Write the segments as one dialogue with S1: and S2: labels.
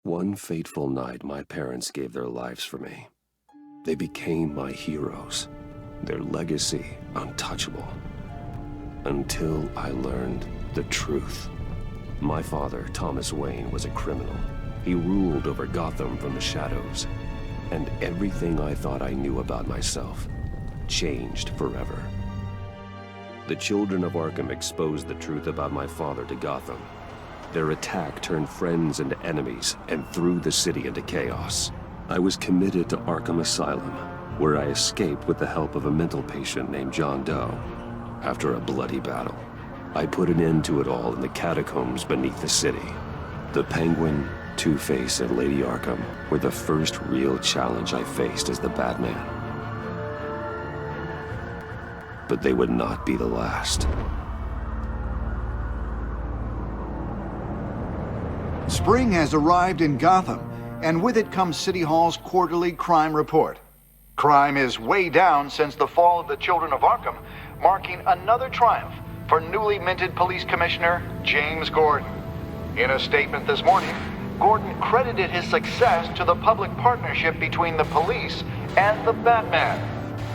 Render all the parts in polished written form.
S1: One fateful night, my parents gave their lives for me. They became my heroes, their legacy untouchable. Until I learned the truth. My father, Thomas Wayne, was a criminal. He ruled over Gotham from the shadows. And everything I thought I knew about myself changed forever. The children of Arkham exposed the truth about my father to Gotham. Their attack turned friends into enemies and threw the city into chaos. I was committed to Arkham Asylum, where I escaped with the help of a mental patient named John Doe. After a bloody battle, I put an end to it all in the catacombs beneath the city. The Penguin, Two-Face, and Lady Arkham were the first real challenge I faced as the Batman. But they would not be the last.
S2: Spring has arrived in Gotham, and with it comes City Hall's quarterly crime report. Crime is way down since the fall of the Children of Arkham, marking another triumph for newly minted Police Commissioner James Gordon. In a statement this morning, Gordon credited his success to the public partnership between the police and the Batman.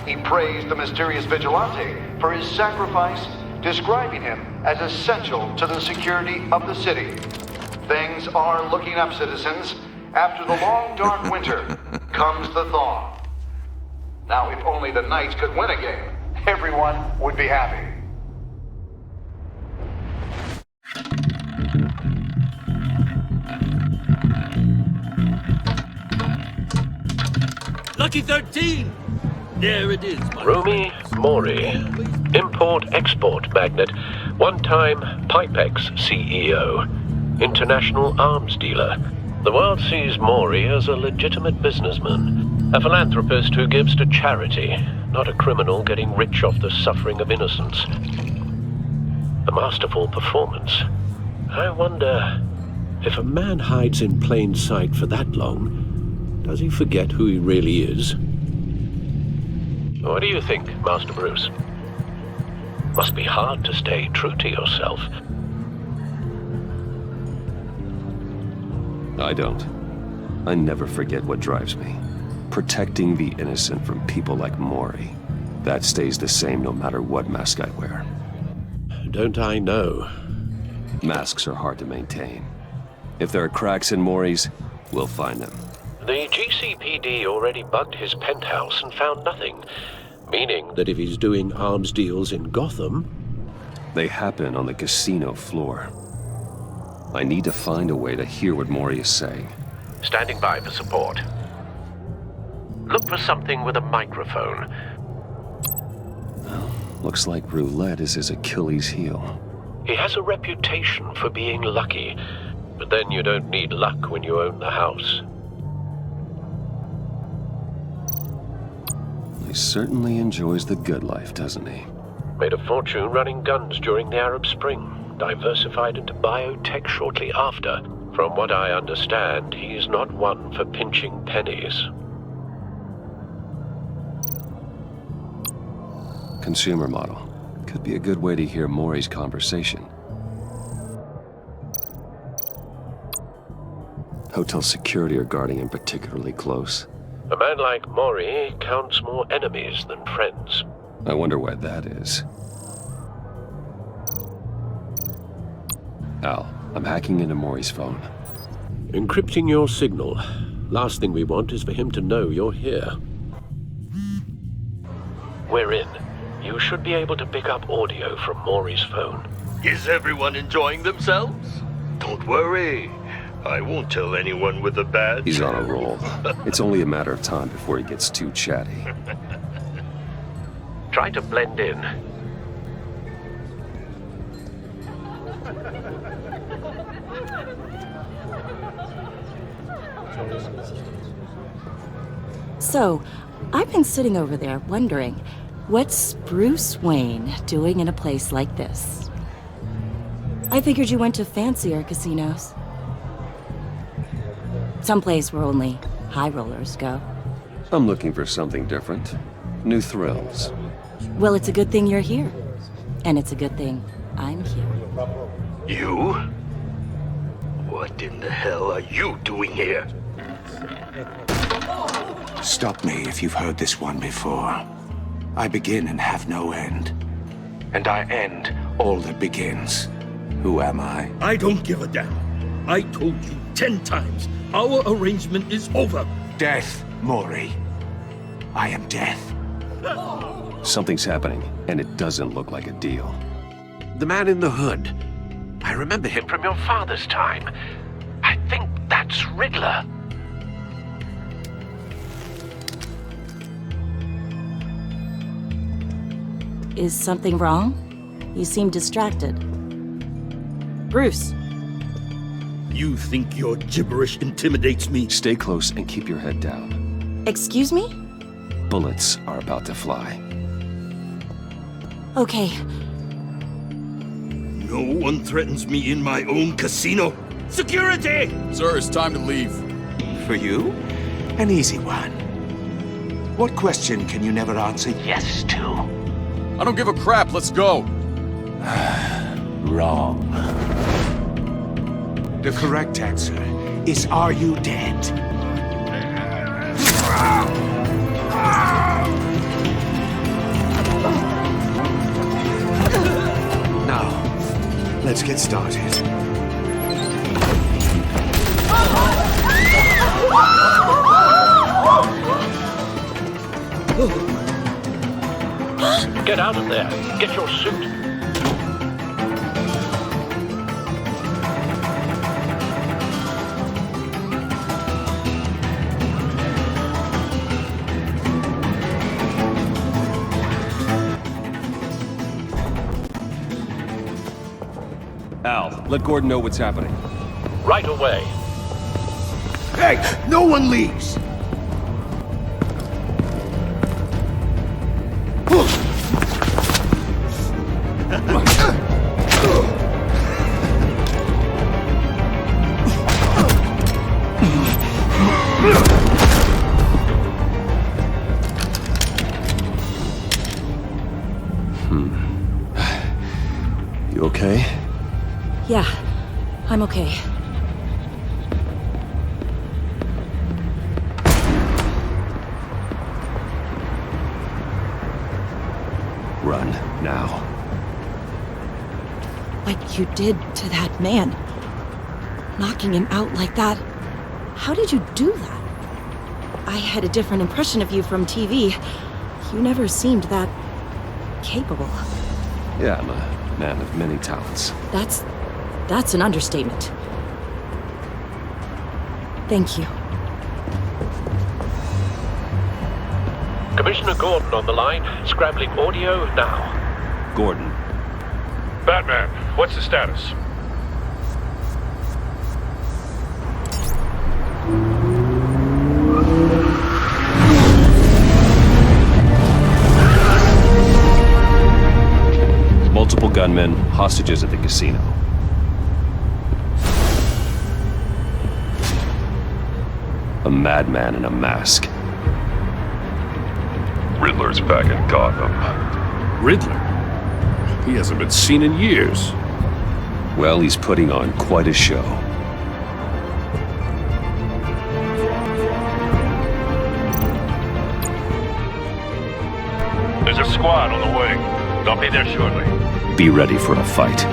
S2: He praised the mysterious vigilante for his sacrifice, describing him as essential to the security of the city. Things are looking up, citizens. After the long, dark winter comes the thaw. Now, if only the Knights could win a game, everyone would be happy.
S3: Lucky 13! There it is, my
S4: Rumi Mori, import-export magnate, one-time Pipex CEO, international arms dealer. The world sees Mori as a legitimate businessman, a philanthropist who gives to charity, not a criminal getting rich off the suffering of innocence. A masterful performance. I wonder, if a man hides in plain sight for that long, does he forget who he really is? What do you think, Master Bruce? Must be hard to stay true to yourself.
S1: I don't. I never forget what drives me. Protecting the innocent from people like Mori. That stays the same no matter what mask I wear.
S4: Don't I know?
S1: Masks are hard to maintain. If there are cracks in Mori's, we'll find them.
S4: The GCPD already bugged his penthouse and found nothing. Meaning that if he's doing arms deals in Gotham...
S1: They happen on the casino floor. I need to find a way to hear what Mori is saying.
S4: Standing by for support. Look for something with a microphone.
S1: Well, looks like roulette is his Achilles heel.
S4: He has a reputation for being lucky, but then you don't need luck when you own the house.
S1: He certainly enjoys the good life, doesn't he?
S4: Made a fortune running guns during the Arab Spring. Diversified into biotech shortly after. From what I understand, he's not one for pinching pennies.
S1: Consumer model. Could be a good way to hear Mori's conversation. Hotel security are guarding him particularly close.
S4: A man like Mori counts more enemies than friends.
S1: I wonder why that is. Al, I'm hacking into Mori's phone.
S4: Encrypting your signal. Last thing we want is for him to know you're here. We're in. You should be able to pick up audio from Mori's phone.
S3: Is everyone enjoying themselves? Don't worry. I won't tell anyone with a badge.
S1: He's on a roll. It's only a matter of time before he gets too chatty.
S4: Try to blend in.
S5: So, I've been sitting over there wondering, what's Bruce Wayne doing in a place like this? I figured you went to fancier casinos. Someplace where only high rollers go.
S1: I'm looking for something different. New thrills.
S5: Well, it's a good thing you're here. And it's a good thing I'm here.
S3: You? What in the hell are you doing here?
S6: Stop me if you've heard this one before. I begin and have no end. And I end all that begins. Who am I?
S7: I don't give a damn. I told you 10 times. Our arrangement is over.
S6: Death, Mori. I am death.
S1: Something's happening, and it doesn't look like a deal.
S4: The man in the hood. I remember him from your father's time. I think that's Riddler.
S5: Is something wrong? You seem distracted. Bruce.
S7: You think your gibberish intimidates me?
S1: Stay close and keep your head down.
S5: Excuse me?
S1: Bullets are about to fly.
S5: Okay.
S7: No one threatens me in my own casino. Security!
S8: Sir, it's time to leave.
S6: For you? An easy one. What question can you never answer yes to?
S8: I don't give a crap, let's go.
S6: Wrong. The correct answer is, are you dead? Now, let's get started.
S4: Get out of there. Get your suit.
S1: Al, let Gordon know what's happening.
S4: Right away.
S6: Hey, no one leaves!
S1: You okay?
S5: Yeah, I'm okay.
S1: Run, now.
S5: What you did to that man. Knocking him out like that. How did you do that? I had a different impression of you from TV. You never seemed that capable.
S1: Yeah, I'm a man of many talents.
S5: That's an understatement. Thank you.
S4: Commissioner Gordon on the line. Scrambling audio now.
S1: Gordon.
S9: Batman, what's the status?
S1: Multiple gunmen, hostages at the casino. A madman in a mask.
S9: Riddler's back in Gotham.
S7: Riddler? He hasn't been seen in years.
S1: Well, he's putting on quite a show.
S9: There's a squad on the way. They'll be there shortly.
S1: Be ready for a fight.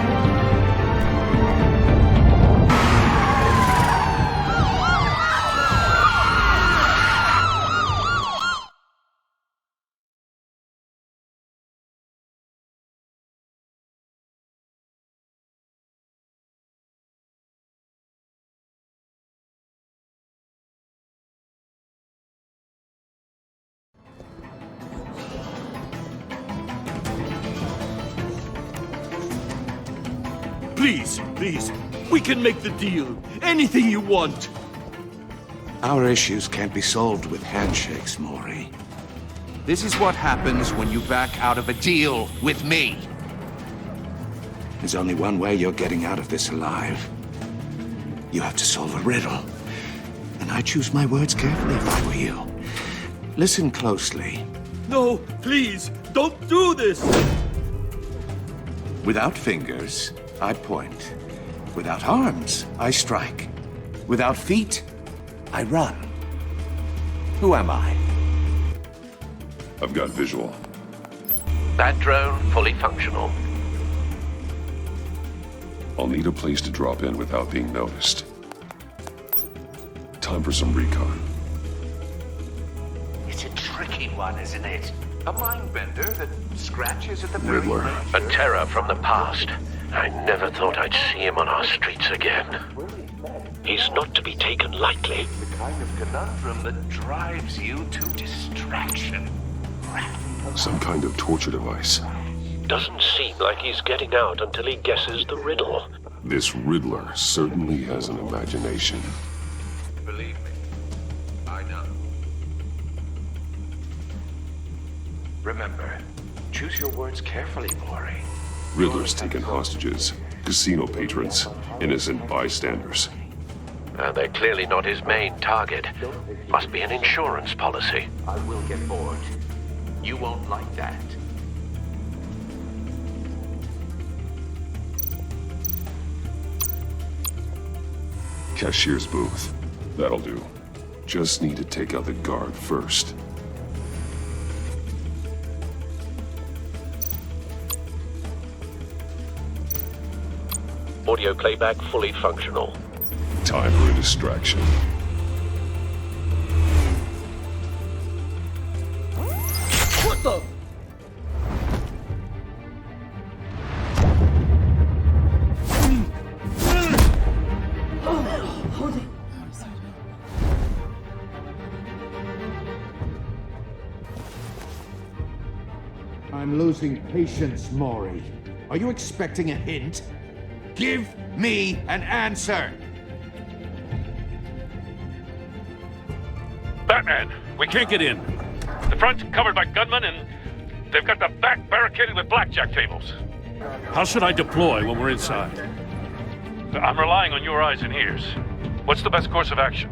S7: Please, we can make the deal. Anything you want.
S6: Our issues can't be solved with handshakes, Mori.
S10: This is what happens when you back out of a deal with me.
S6: There's only one way you're getting out of this alive. You have to solve a riddle. And I choose my words carefully if I were you. Listen closely.
S7: No, please, don't do this!
S6: Without fingers, I point. Without arms, I strike. Without feet, I run. Who am I?
S1: I've got visual.
S4: That drone fully functional.
S1: I'll need a place to drop in without being noticed. Time for some recon.
S10: It's a tricky one, isn't it? A mind bender that scratches at the very
S1: Riddler.
S4: A terror from the past. I never thought I'd see him on our streets again. He's not to be taken lightly.
S10: The kind of conundrum that drives you to distraction.
S1: Some kind of torture device.
S4: Doesn't seem like he's getting out until he guesses the riddle.
S1: This Riddler certainly has an imagination.
S10: Believe me, I know. Remember, choose your words carefully, Maury.
S1: Riddler's taken hostages, casino patrons, innocent bystanders.
S4: They're clearly not his main target. Must be an insurance policy.
S10: I will get bored. You won't like that.
S1: Cashier's booth. That'll do. Just need to take out the guard first.
S4: Audio playback fully functional.
S1: Time for a distraction.
S7: What the?
S6: I'm losing patience, Maury. Are you expecting a hint? Give me an answer!
S9: Batman, we can't get in. The front's covered by gunmen, and they've got the back barricaded with blackjack tables.
S7: How should I deploy when we're inside?
S9: I'm relying on your eyes and ears. What's the best course of action?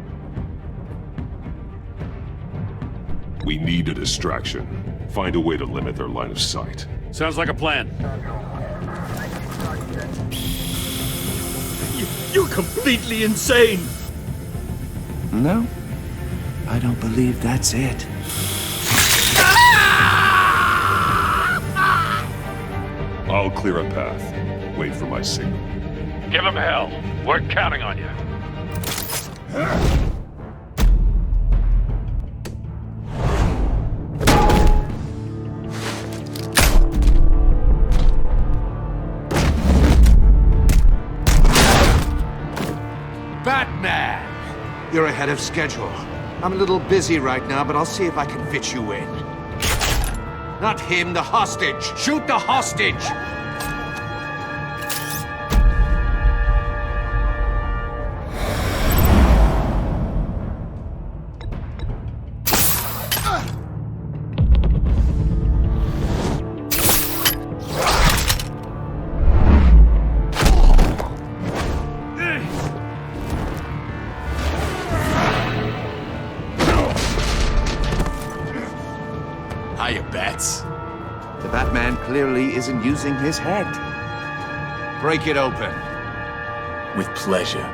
S1: We need a distraction. Find a way to limit their line of sight.
S7: Sounds like a plan. You're completely insane!
S6: No, I don't believe that's it.
S1: I'll clear a path. Wait for my signal.
S9: Give them hell. We're counting on you.
S6: Batman! You're ahead of schedule. I'm a little busy right now, but I'll see if I can fit you in. Not him, the hostage! Shoot the hostage!
S8: Hiya, Bats.
S6: The Batman clearly isn't using his head. Break it open.
S8: With pleasure.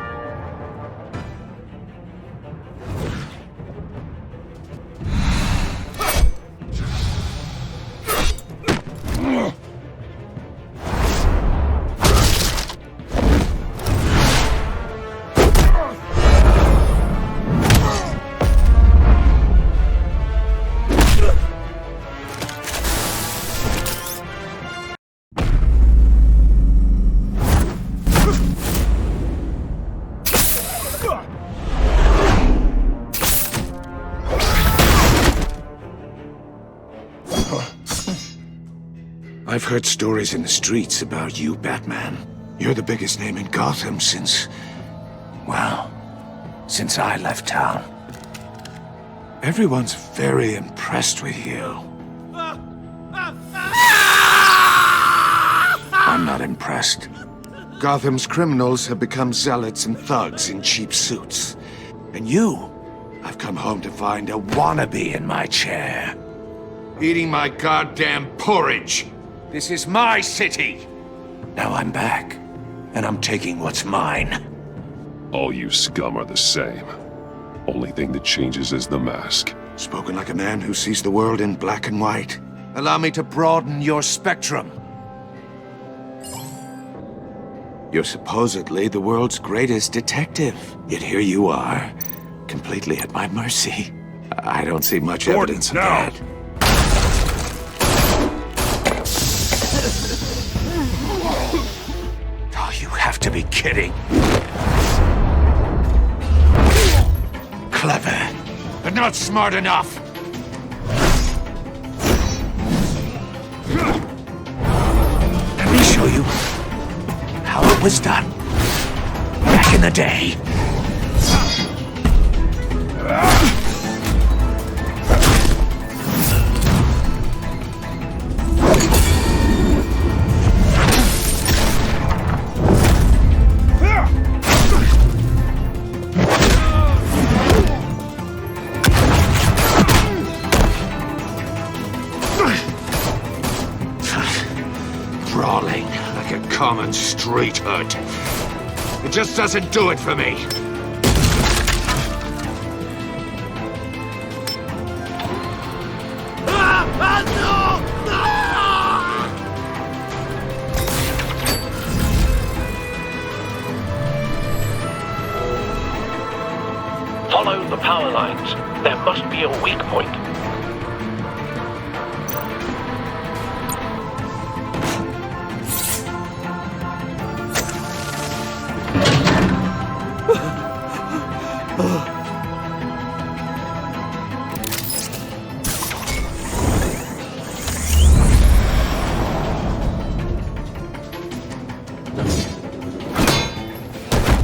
S6: I've heard stories in the streets about you, Batman. You're the biggest name in Gotham since I left town. Everyone's very impressed with you. I'm not impressed. Gotham's criminals have become zealots and thugs in cheap suits. And you, I've come home to find a wannabe in my chair. Eating my goddamn porridge. This is my city. Now I'm back. and I'm taking what's mine.
S1: All you scum are the same. Only thing that changes is the mask.
S6: Spoken like a man who sees the world in black and white. Allow me to broaden your spectrum. You're supposedly the world's greatest detective. Yet here you are, completely at my mercy. I don't see much evidence of that. Oh, you have to be kidding. Clever, but not smart enough. Let me show you how it was done back in the day. Brawling like a common street hood. It just doesn't do it for me.
S4: Follow the power lines. There must be a weak point.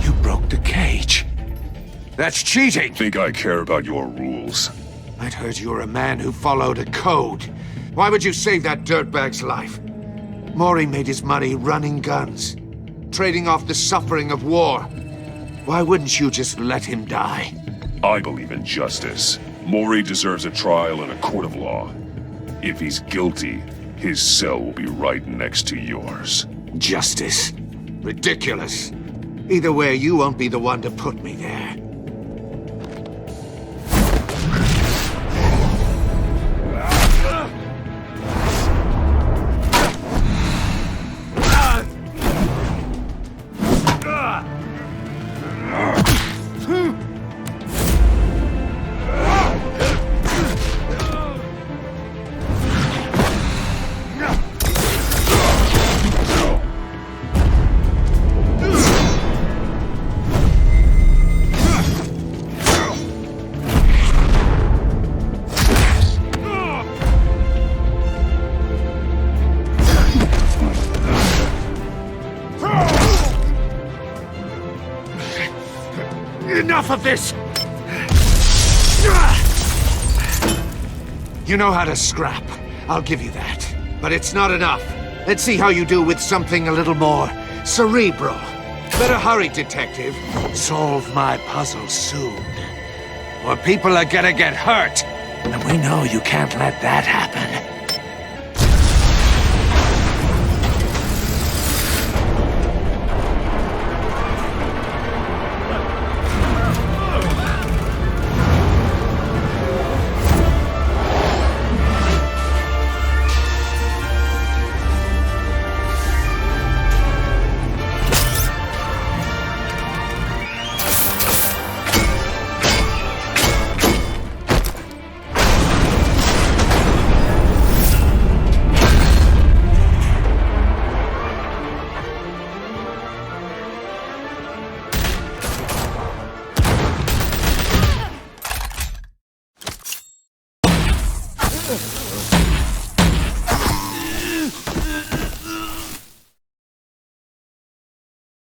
S6: You broke the cage. That's cheating!
S1: Think I care about your rules?
S6: I'd heard you were a man who followed a code. Why would you save that dirtbag's life? Mori made his money running guns, trading off the suffering of war. Why wouldn't you just let him die?
S1: I believe in justice. Mori deserves a trial in a court of law. If he's guilty, his cell will be right next to yours.
S6: Justice? Ridiculous. Either way, you won't be the one to put me there. Enough of this! You know how to scrap. I'll give you that. But it's not enough. Let's see how you do with something a little more cerebral. Better hurry, detective. Solve my puzzle soon. Or people are gonna get hurt. And we know you can't let that happen.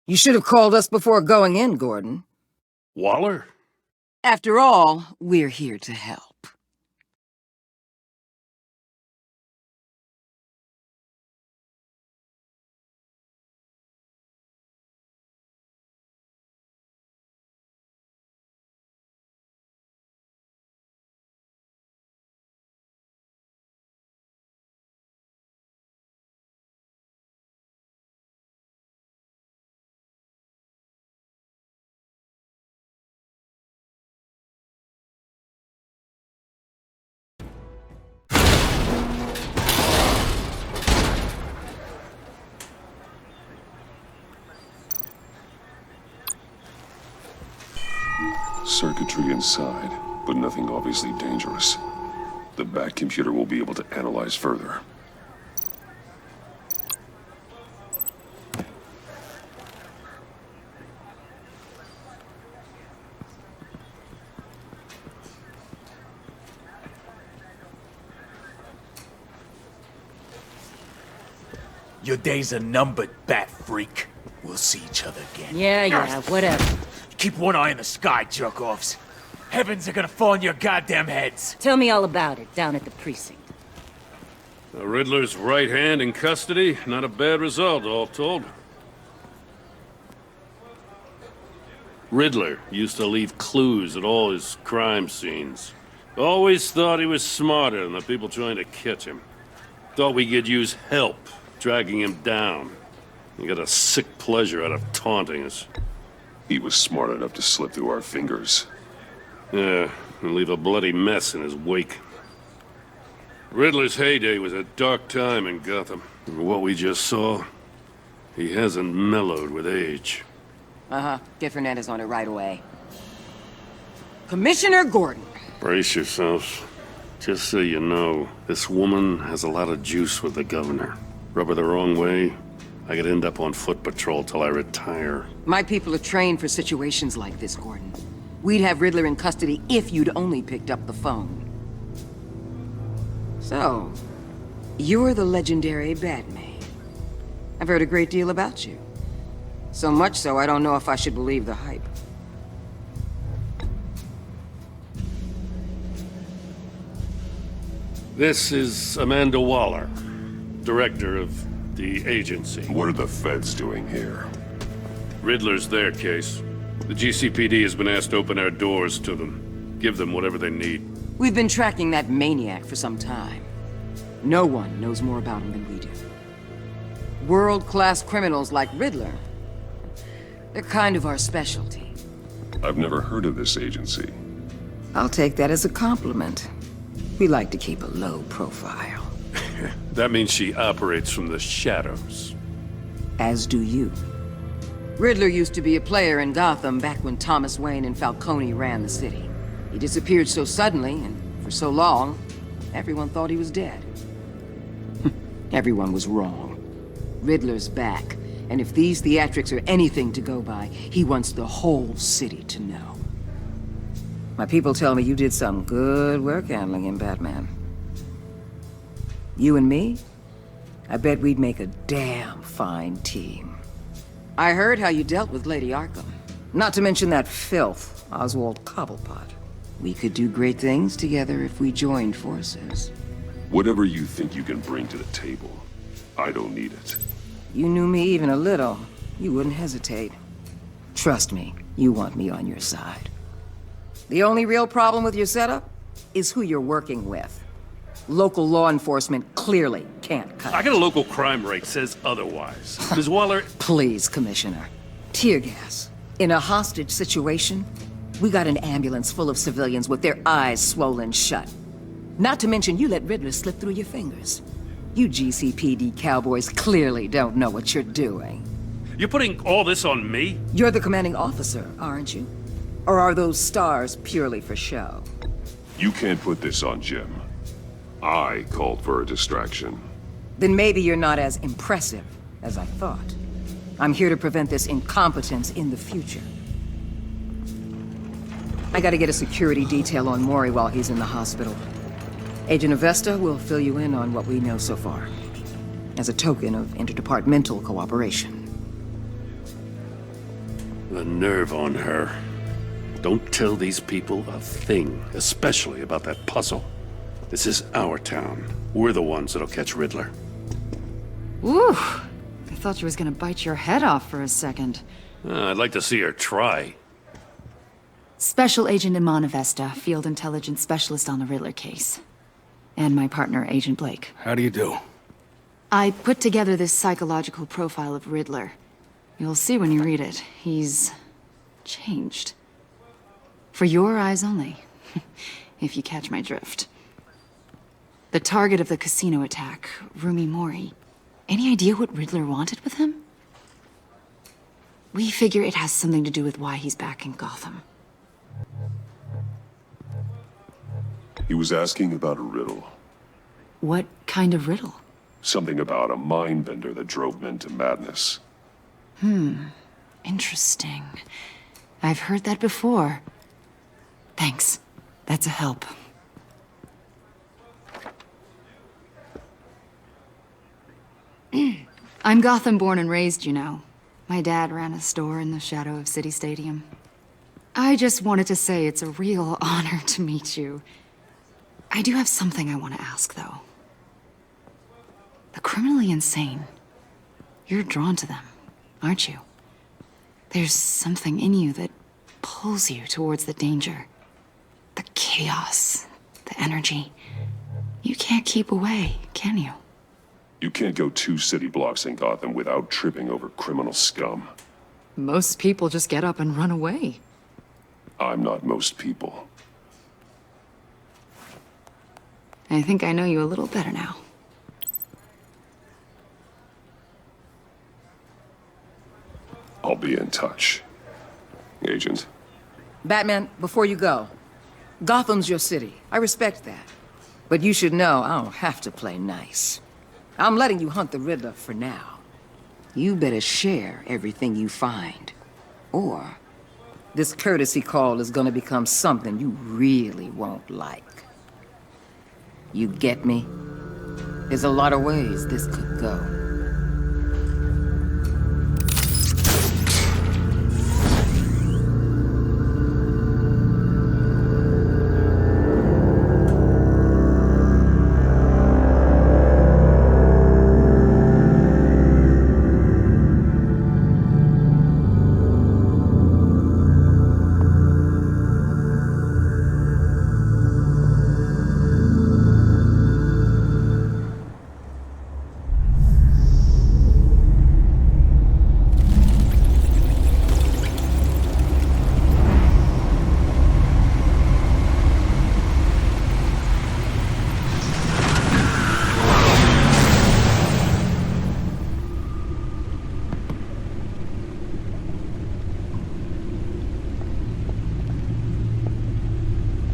S11: You should have called us before going in, Gordon.
S9: Waller?
S11: After all, we're here to help.
S1: circuitry inside, but nothing obviously dangerous. The back computer will be able to analyze further.
S8: Your days are numbered, bat freak. We'll see each other again.
S11: Yeah, whatever.
S8: Keep one eye in the sky, jerk-offs. Heavens are gonna fall on your goddamn heads.
S11: Tell me all about it down at the precinct.
S9: The Riddler's right hand in custody. Not a bad result, all told. Riddler used to leave clues at all his crime scenes. Always thought he was smarter than the people trying to catch him. Thought we could use help, dragging him down. He got a sick pleasure out of taunting us.
S1: He was smart enough to slip through our fingers.
S9: Yeah, and leave a bloody mess in his wake. Riddler's heyday was a dark time in Gotham. And what we just saw, he hasn't mellowed with age.
S11: Get Fernandez on it right away. Commissioner Gordon.
S9: Brace yourselves. Just so you know, this woman has a lot of juice with the governor. Rub her the wrong way, I could end up on foot patrol till I retire.
S11: My people are trained for situations like this, Gordon. We'd have Riddler in custody if you'd only picked up the phone. So, you're the legendary Batman. I've heard a great deal about you. So much so, I don't know if I should believe the hype.
S9: This is Amanda Waller, director of the agency.
S1: What are the feds doing here?
S9: Riddler's their case. The GCPD has been asked to open our doors to them. Give them whatever they need.
S11: We've been tracking that maniac for some time. No one knows more about him than we do. World-class criminals like Riddler. They're kind of our specialty.
S1: I've never heard of this agency.
S11: I'll take that as a compliment. We like to keep a low profile.
S9: That means she operates from the shadows.
S11: As do you. Riddler used to be a player in Gotham back when Thomas Wayne and Falcone ran the city. He disappeared so suddenly, and for so long, everyone thought he was dead. Everyone was wrong. Riddler's back, and if these theatrics are anything to go by, he wants the whole city to know. My people tell me you did some good work handling him, Batman. You and me? I bet we'd make a damn fine team. I heard how you dealt with Lady Arkham. Not to mention that filth, Oswald Cobblepot. We could do great things together if we joined forces.
S1: Whatever you think you can bring to the table, I don't need it.
S11: You knew me even a little, you wouldn't hesitate. Trust me, you want me on your side. The only real problem with your setup is who you're working with. Local law enforcement clearly can't cut
S9: I got a local crime rate says otherwise. Ms. Waller...
S11: Please, Commissioner. Tear gas. In a hostage situation, we got an ambulance full of civilians with their eyes swollen shut. Not to mention you let Riddler slip through your fingers. You GCPD cowboys clearly don't know what you're doing.
S9: You're putting all this on me?
S11: You're the commanding officer, aren't you? Or are those stars purely for show?
S1: You can't put this on Jim. I called for a distraction.
S11: Then maybe you're not as impressive as I thought. I'm here to prevent this incompetence in the future. I gotta get a security detail on Mori while he's in the hospital. Agent Avesta will fill you in on what we know so far, as a token of interdepartmental cooperation.
S9: The nerve on her. Don't tell these people a thing, especially about that puzzle. This is our town. We're the ones that'll catch Riddler.
S12: Ooh, I thought you was gonna bite your head off for a second.
S9: I'd like to see her try.
S12: Special Agent Iman Avesta, Field Intelligence Specialist on the Riddler case. And my partner, Agent Blake.
S8: How do you do?
S12: I put together this psychological profile of Riddler. You'll see when you read it. He's changed. For your eyes only, if you catch my drift. The target of the casino attack, Rumi Mori. Any idea what Riddler wanted with him? We figure it has something to do with why he's back in Gotham.
S1: He was asking about a riddle.
S12: What kind of riddle?
S1: Something about a mind bender that drove men to madness.
S12: Interesting. I've heard that before. Thanks. That's a help. I'm Gotham born and raised, you know. My dad ran a store in the shadow of City Stadium. I just wanted to say it's a real honor to meet you. I do have something I want to ask, though. The criminally insane. You're drawn to them, aren't you? There's something in you that pulls you towards the danger. The chaos, the energy. You can't keep away, can you?
S1: You can't go 2 city blocks in Gotham without tripping over criminal scum.
S12: Most people just get up and run away.
S1: I'm not most people.
S12: I think I know you a little better now.
S1: I'll be in touch. Agent.
S11: Batman, before you go, Gotham's your city. I respect that. But you should know I don't have to play nice. I'm letting you hunt the Riddler for now. You better share everything you find. Or this courtesy call is gonna become something you really won't like. You get me? There's a lot of ways this could go.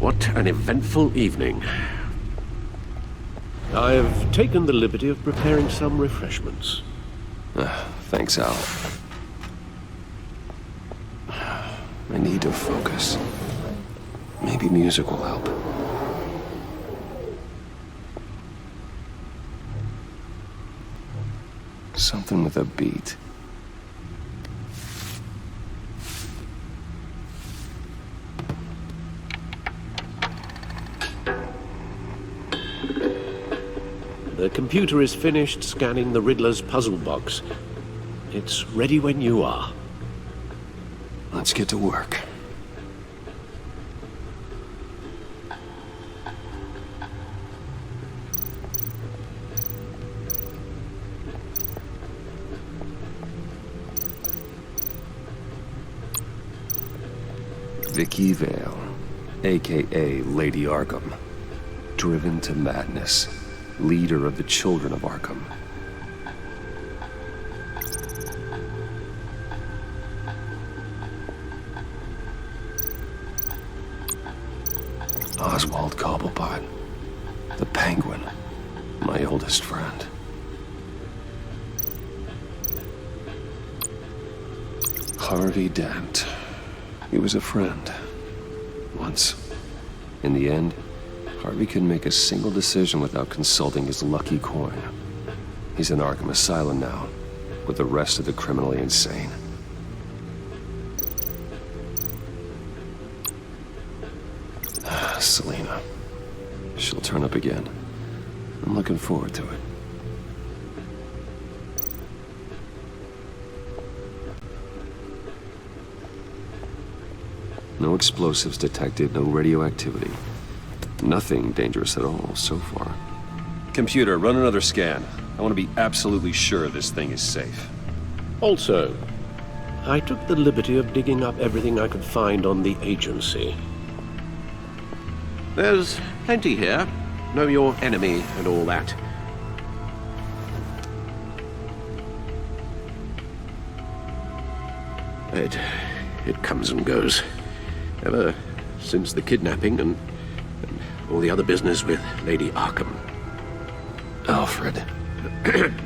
S13: What an eventful evening. I have taken the liberty of preparing some refreshments.
S1: Thanks, Al. I need to focus. Maybe music will help. Something with a beat.
S13: The computer is finished scanning the Riddler's puzzle box. It's ready when you are.
S1: Let's get to work. Vicky Vale, aka Lady Arkham, driven to madness. Leader of the Children of Arkham. Oswald Cobblepot, the Penguin, my oldest friend. Harvey Dent, he was a friend, once. In the end, Harvey couldn't make a single decision without consulting his lucky coin. He's in Arkham Asylum now, with the rest of the criminally insane. Selina. She'll turn up again. I'm looking forward to it. No explosives detected, no radioactivity. Nothing dangerous at all so far. Computer, run another scan. I want to be absolutely sure this thing is safe.
S13: Also, I took the liberty of digging up everything I could find on the agency. There's plenty here. Know your enemy and all that. It comes and goes. Ever since the kidnapping and all the other business with Lady Arkham.
S1: Alfred.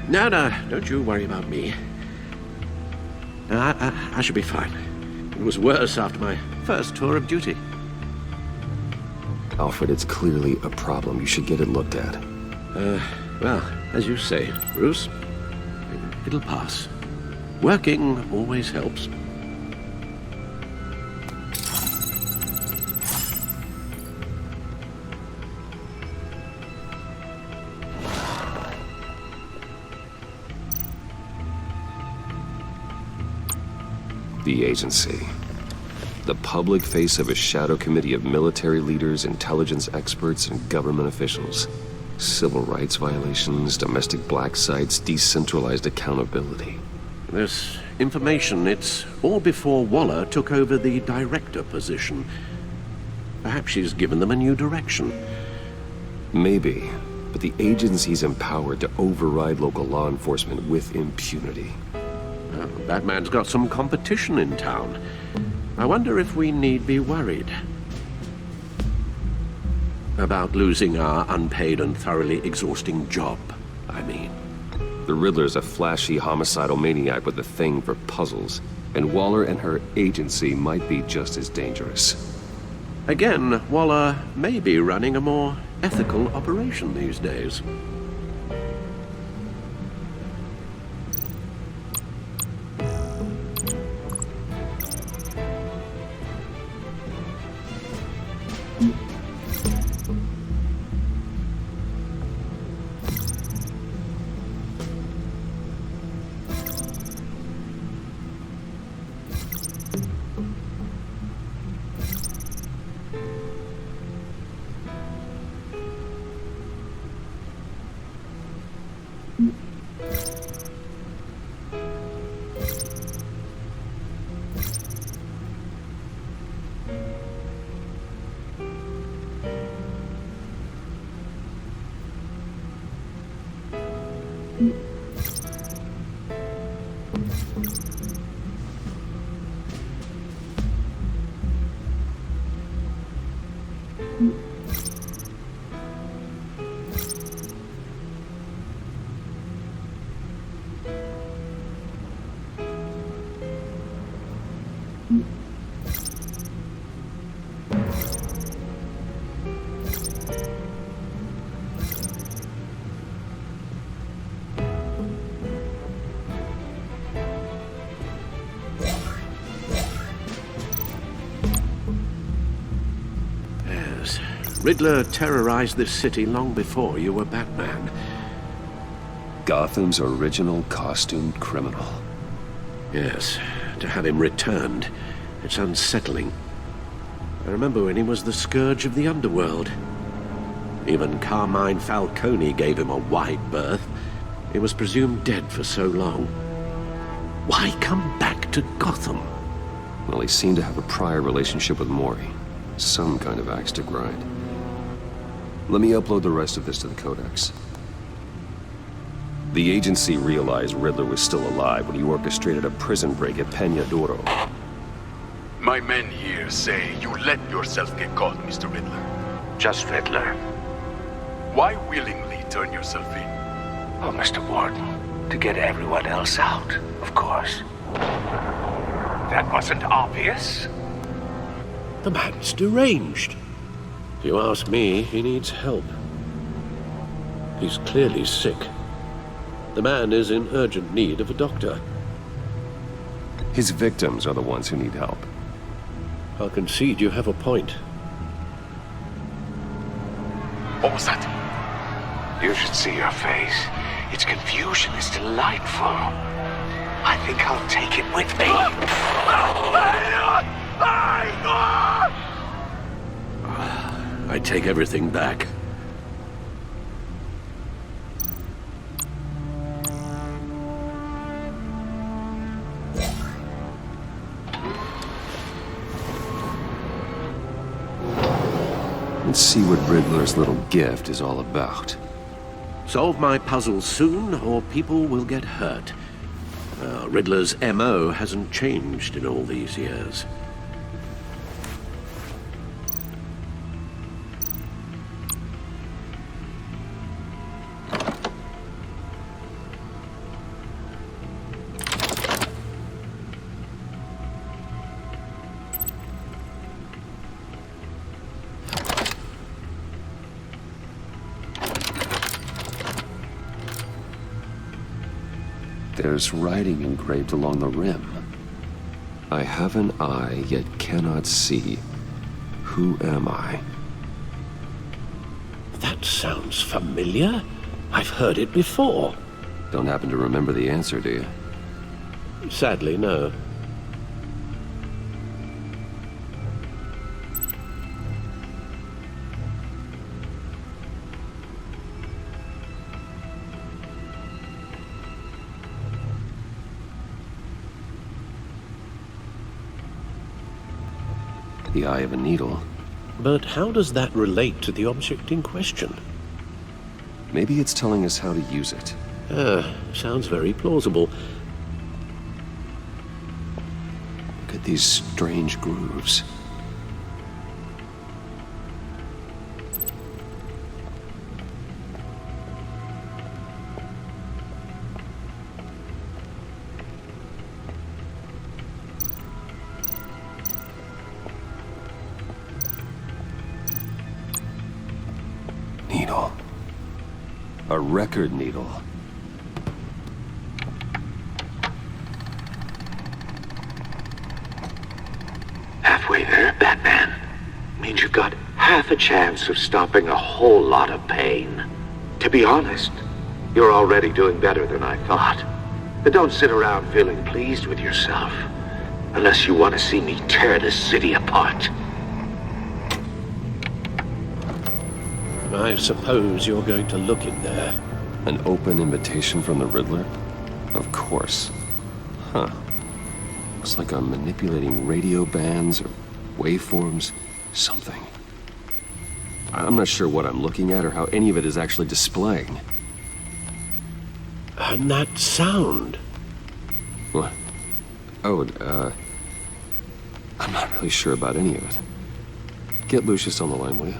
S13: No, don't you worry about me. I should be fine. It was worse after my first tour of duty.
S1: Alfred, it's clearly a problem. You should get it looked at.
S13: Well, as you say, Bruce, it'll pass. Working always helps.
S1: The agency. The public face of a shadow committee of military leaders, intelligence experts, and government officials. Civil rights violations, domestic black sites, decentralized accountability.
S13: This information, it's all before Waller took over the director position. Perhaps she's given them a new direction.
S1: Maybe, but the agency's empowered to override local law enforcement with impunity.
S13: Batman's got some competition in town. I wonder if we need be worried about losing our unpaid and thoroughly exhausting job, I mean.
S1: The Riddler's a flashy homicidal maniac with a thing for puzzles, and Waller and her agency might be just as dangerous.
S13: Again, Waller may be running a more ethical operation these days. Riddler terrorized this city long before you were Batman.
S1: Gotham's original costumed criminal.
S13: Yes, to have him returned, it's unsettling. I remember when he was the scourge of the underworld. Even Carmine Falcone gave him a wide berth. He was presumed dead for so long. Why come back to Gotham?
S1: Well, he seemed to have a prior relationship with Mori. Some kind of axe to grind. Let me upload the rest of this to the Codex. The agency realized Riddler was still alive when he orchestrated a prison break at Peña Duro.
S14: My men here say you let yourself get caught, Mr. Riddler.
S6: Just Riddler.
S14: Why willingly turn yourself in?
S6: Oh, Mr. Warden, to get everyone else out, of course. That wasn't obvious.
S13: The man's deranged. If you ask me, he needs help. He's clearly sick. The man is in urgent need of a doctor.
S1: His victims are the ones who need help.
S13: I'll concede you have a point.
S14: What was that?
S6: You should see your face. Its confusion is delightful. I think I'll take it with me.
S13: I take everything back.
S1: Let's see what Riddler's little gift is all about.
S13: Solve my puzzles soon, or people will get hurt. Riddler's MO hasn't changed in all these years.
S1: There's writing engraved along the rim. I have an eye, yet cannot see. Who am I?
S13: That sounds familiar. I've heard it before.
S1: Don't happen to remember the answer, do you?
S13: Sadly, no.
S1: The eye of a needle.
S13: But how does that relate to the object in question?
S1: Maybe it's telling us how to use it.
S13: Sounds very plausible.
S1: Look at these strange grooves. Needle. A record needle.
S6: Halfway there, Batman. Means you've got half a chance of stopping a whole lot of pain. To be honest, you're already doing better than I thought. But don't sit around feeling pleased with yourself. Unless you want to see me tear this city apart.
S13: I suppose you're going to look in there.
S1: An open invitation from the Riddler? Of course. Huh. Looks like I'm manipulating radio bands or waveforms, something. I'm not sure what I'm looking at or how any of it is actually displaying.
S13: And that sound?
S1: What? Oh, I'm not really sure about any of it. Get Lucius on the line, will you?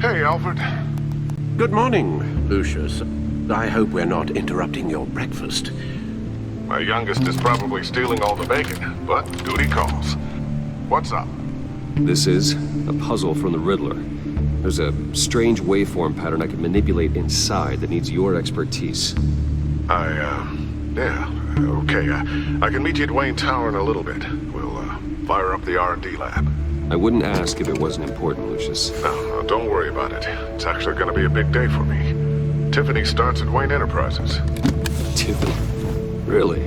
S15: Hey, Alfred.
S13: Good morning, Lucius. I hope we're not interrupting your breakfast.
S15: My youngest is probably stealing all the bacon, but duty calls. What's up?
S1: This is a puzzle from the Riddler. There's a strange waveform pattern I can manipulate inside that needs your expertise.
S15: Yeah, okay. I can meet you at Wayne Tower in a little bit. We'll, fire up the R&D lab.
S1: I wouldn't ask if it wasn't important, Lucius.
S15: No, don't worry about it. It's actually gonna be a big day for me. Tiffany starts at Wayne Enterprises.
S1: Tiffany? Really?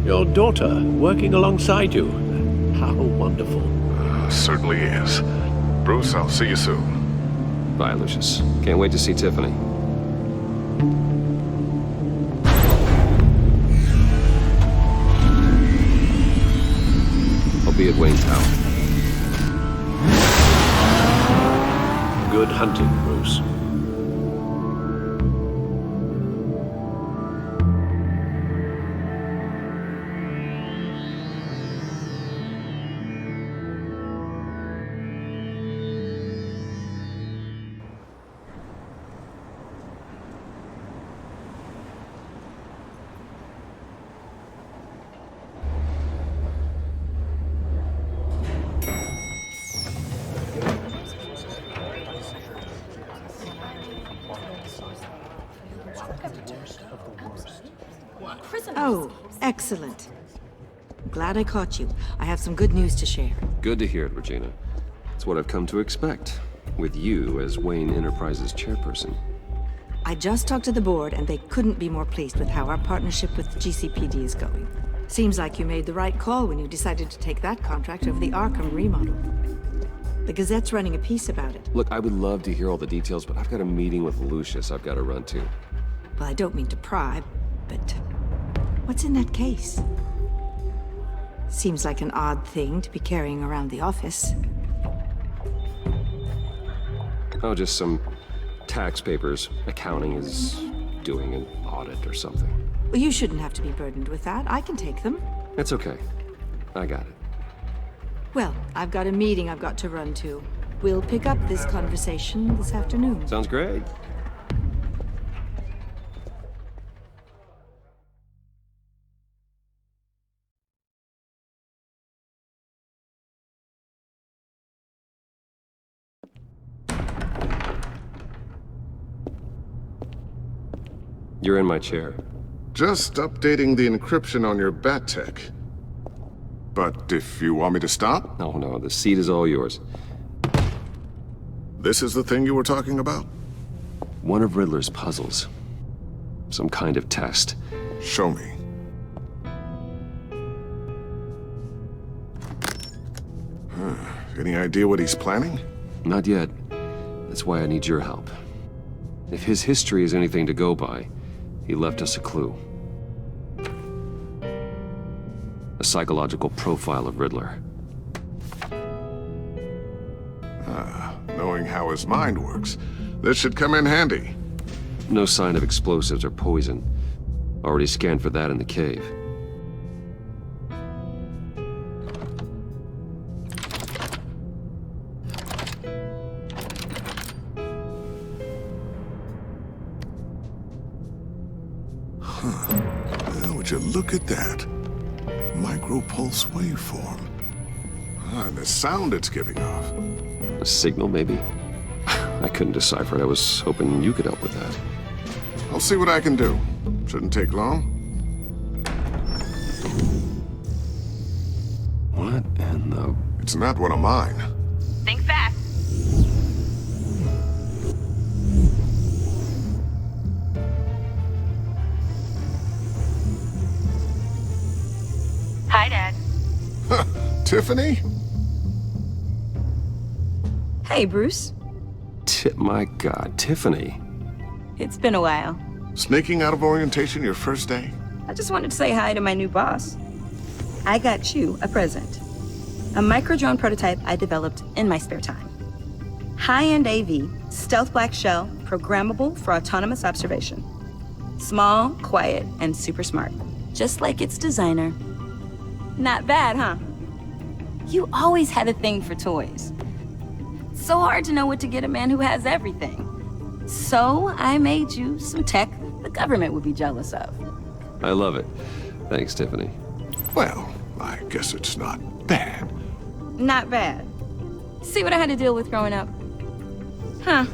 S13: Your daughter, working alongside you. How wonderful.
S15: Certainly is. Bruce, I'll see you soon.
S1: Bye, Lucius. Can't wait to see Tiffany. I'll be at Wayne Tower.
S13: Good hunting, Bruce.
S16: Oh, excellent. Glad I caught you. I have some good news to share.
S1: Good to hear it, Regina. It's what I've come to expect, with you as Wayne Enterprises chairperson.
S16: I just talked to the board, and they couldn't be more pleased with how our partnership with GCPD is going. Seems like you made the right call when you decided to take that contract over the Arkham remodel. The Gazette's running a piece about it.
S1: Look, I would love to hear all the details, but I've got a meeting with Lucius I've got to run to.
S16: Well, I don't mean to pry, but what's in that case? Seems like an odd thing to be carrying around the office.
S1: Oh, just some tax papers. Accounting is doing an audit or something.
S16: Well, you shouldn't have to be burdened with that. I can take them.
S1: It's okay. I got it.
S16: Well, I've got a meeting I've got to run to. We'll pick up this conversation this afternoon.
S1: Sounds great. You're in my chair.
S15: Just updating the encryption on your bat tech. But if you want me to stop?
S1: Oh no, the seat is all yours.
S15: This is the thing you were talking about?
S1: One of Riddler's puzzles. Some kind of test.
S15: Show me. Any idea what he's planning?
S1: Not yet. That's why I need your help. If his history is anything to go by, he left us a clue. A psychological profile of Riddler.
S15: Knowing how his mind works, this should come in handy.
S1: No sign of explosives or poison. Already scanned for that in the cave.
S15: Would you look at that? Micro-pulse waveform. And the sound it's giving off.
S1: A signal, maybe? I couldn't decipher it. I was hoping you could help with that.
S15: I'll see what I can do. Shouldn't take long.
S1: What in the...
S15: It's not one of mine.
S17: Think fast. Hi, Dad.
S15: Tiffany?
S5: Hey, Bruce.
S1: My God, Tiffany.
S5: It's been a while.
S15: Sneaking out of orientation your first day?
S5: I just wanted to say hi to my new boss. I got you a present. A micro-drone prototype I developed in my spare time. High-end AV, stealth black shell, programmable for autonomous observation. Small, quiet, and super smart. Just like its designer. Not bad, huh? You always had a thing for toys. So hard to know what to get a man who has everything. So I made you some tech the government would be jealous of.
S1: I love it. Thanks, Tiffany.
S15: Well, I guess it's not bad.
S5: Not bad. See what I had to deal with growing up? Huh.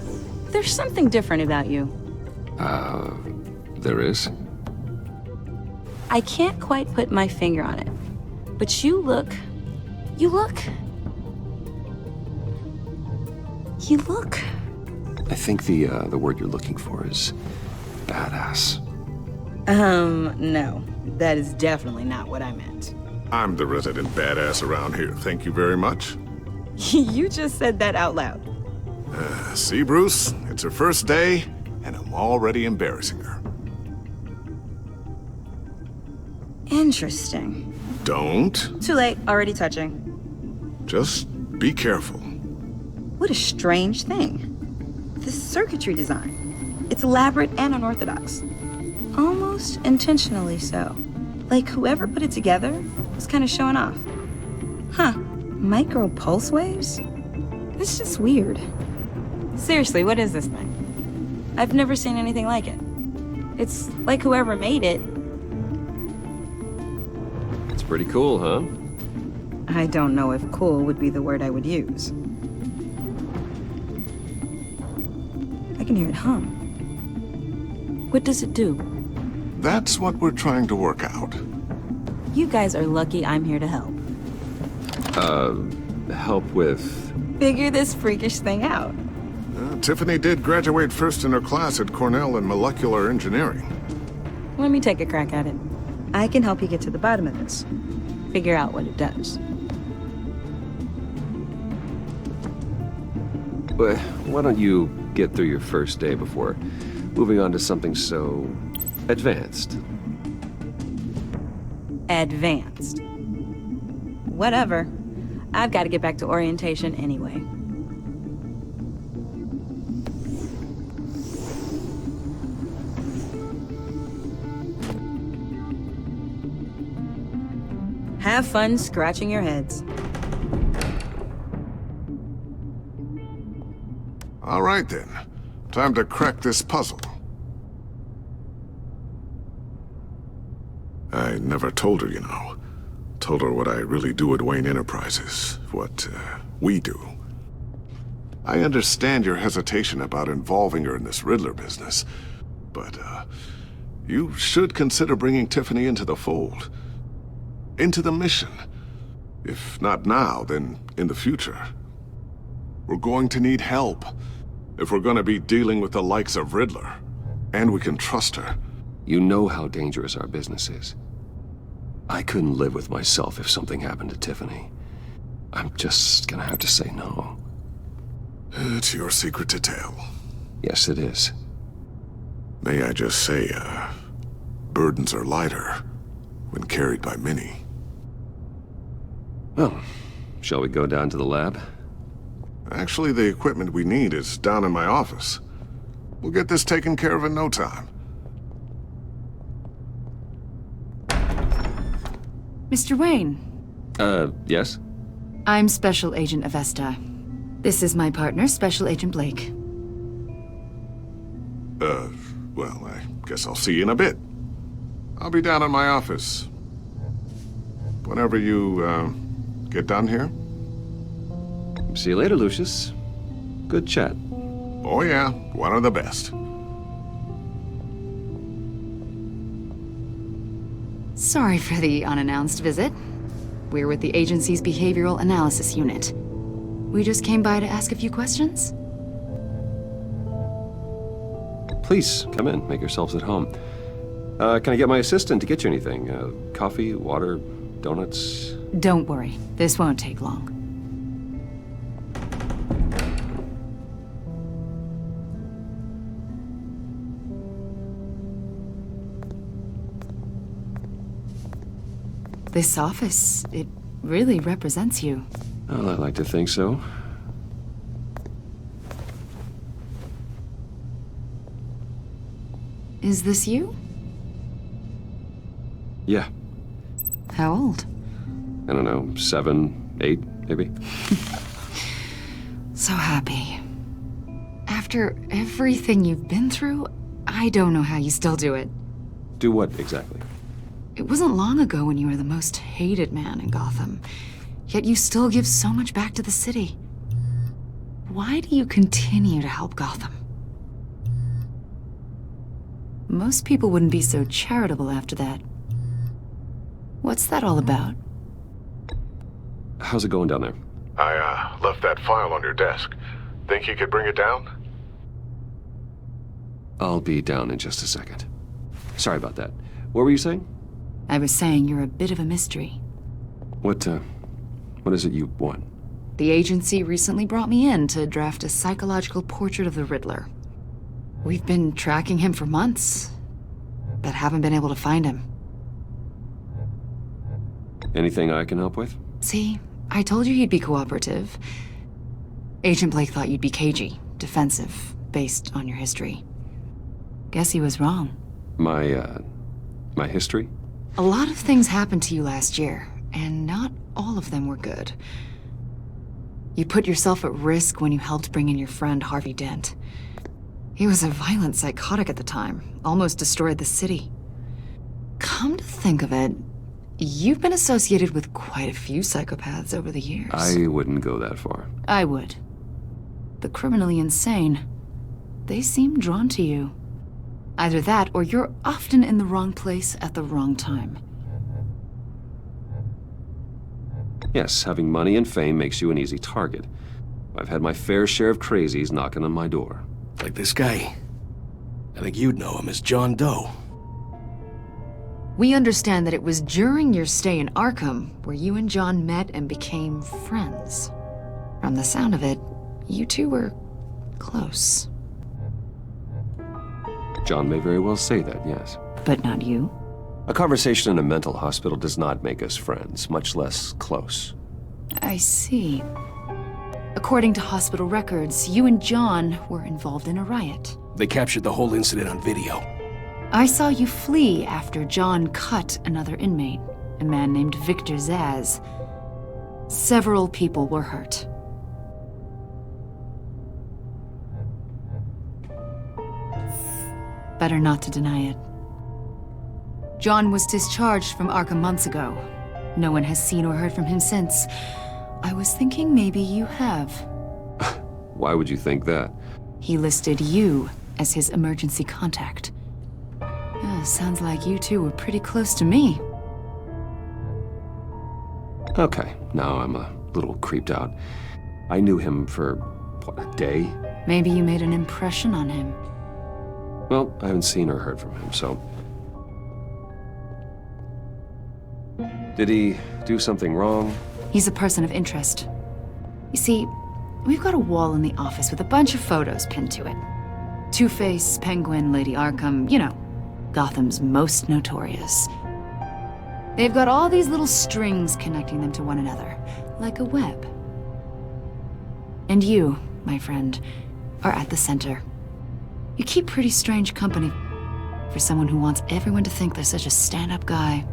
S5: There's something different about you.
S1: There is?
S5: I can't quite put my finger on it. But you look...
S1: I think the word you're looking for is badass.
S5: No. That is definitely not what I meant.
S15: I'm the resident badass around here. Thank you very much.
S5: You just said that out loud.
S15: See, Bruce? It's her first day, and I'm already embarrassing her.
S5: Interesting.
S15: Don't.
S5: Too late. Already touching.
S15: Just be careful.
S5: What a strange thing. The circuitry design. It's elaborate and unorthodox. Almost intentionally so. Like whoever put it together was kind of showing off. Huh. Micro pulse waves? It's just weird. Seriously, what is this thing? I've never seen anything like it. It's like whoever made it.
S1: It's pretty cool, huh?
S5: I don't know if cool would be the word I would use. I can hear it hum. What does it do?
S15: That's what we're trying to work out.
S5: You guys are lucky I'm here to help.
S1: Help with...
S5: Figure this freakish thing out.
S15: Tiffany did graduate first in her class at Cornell in molecular engineering.
S5: Let me take a crack at it. I can help you get to the bottom of this. Figure out what it does.
S1: But why don't you get through your first day before moving on to something so advanced?
S5: Advanced. Whatever. I've got to get back to orientation anyway. Have fun scratching your heads.
S15: All right, then. Time to crack this puzzle. I never told her, you know. Told her what I really do at Wayne Enterprises. What, we do. I understand your hesitation about involving her in this Riddler business. But, you should consider bringing Tiffany into the fold. Into the mission. If not now, then in the future. We're going to need help if we're going to be dealing with the likes of Riddler. And we can trust her.
S1: You know how dangerous our business is. I couldn't live with myself if something happened to Tiffany. I'm just gonna have to say no.
S15: It's your secret to tell.
S1: Yes, it is.
S15: May I just say, burdens are lighter when carried by many.
S1: Well, shall we go down to the lab?
S15: Actually, the equipment we need is down in my office. We'll get this taken care of in no time.
S12: Mr. Wayne.
S1: Yes?
S12: I'm Special Agent Avesta. This is my partner, Special Agent Blake.
S15: Well, I guess I'll see you in a bit. I'll be down in my office. Whenever you, get done here.
S1: See you later, Lucius. Good chat.
S15: Oh yeah, one of the best.
S12: Sorry for the unannounced visit. We're with the agency's Behavioral Analysis Unit. We just came by to ask a few questions.
S1: Please, come in. Make yourselves at home. Can I get my assistant to get you anything? Coffee, water, donuts?
S12: Don't worry. This won't take long. This office, it really represents you.
S1: Well, I'd like to think so.
S12: Is this you?
S1: Yeah.
S12: How old?
S1: I don't know, 7, 8, maybe?
S12: So happy. After everything you've been through, I don't know how you still do it.
S1: Do what, exactly?
S12: It wasn't long ago when you were the most hated man in Gotham, yet you still give so much back to the city. Why do you continue to help Gotham? Most people wouldn't be so charitable after that. What's that all about?
S1: How's it going down there?
S15: I, left that file on your desk. Think you could bring it down?
S1: I'll be down in just a second. Sorry about that. What were you saying?
S12: I was saying you're a bit of a mystery.
S1: What is it you want?
S12: The agency recently brought me in to draft a psychological portrait of the Riddler. We've been tracking him for months, but haven't been able to find him.
S1: Anything I can help with?
S12: See, I told you he'd be cooperative. Agent Blake thought you'd be cagey, defensive, based on your history. Guess he was wrong.
S1: My history?
S12: A lot of things happened to you last year, and not all of them were good. You put yourself at risk when you helped bring in your friend Harvey Dent. He was a violent psychotic at the time, almost destroyed the city. Come to think of it, you've been associated with quite a few psychopaths over the years.
S1: I wouldn't go that far.
S12: I would. The criminally insane, they seem drawn to you. Either that, or you're often in the wrong place at the wrong time.
S1: Yes, having money and fame makes you an easy target. I've had my fair share of crazies knocking on my door.
S17: Like this guy. I think you'd know him as John Doe.
S12: We understand that it was during your stay in Arkham where you and John met and became friends. From the sound of it, you two were close.
S1: John may very well say that, yes.
S12: But not you?
S1: A conversation in a mental hospital does not make us friends, much less close.
S12: I see. According to hospital records, you and John were involved in a riot.
S17: They captured the whole incident on video.
S12: I saw you flee after John cut another inmate, a man named Victor Zaz. Several people were hurt. Better not to deny it. John was discharged from Arkham months ago. No one has seen or heard from him since. I was thinking maybe you have.
S1: Why would you think that?
S12: He listed you as his emergency contact. Oh, sounds like you two were pretty close to me.
S1: Okay, now I'm a little creeped out. I knew him for, what, a day?
S12: Maybe you made an impression on him.
S1: Well, I haven't seen or heard from him, so... Did he do something wrong?
S12: He's a person of interest. You see, we've got a wall in the office with a bunch of photos pinned to it. Two-Face, Penguin, Lady Arkham, you know, Gotham's most notorious. They've got all these little strings connecting them to one another, like a web. And you, my friend, are at the center. You keep pretty strange company for someone who wants everyone to think they're such a stand-up guy.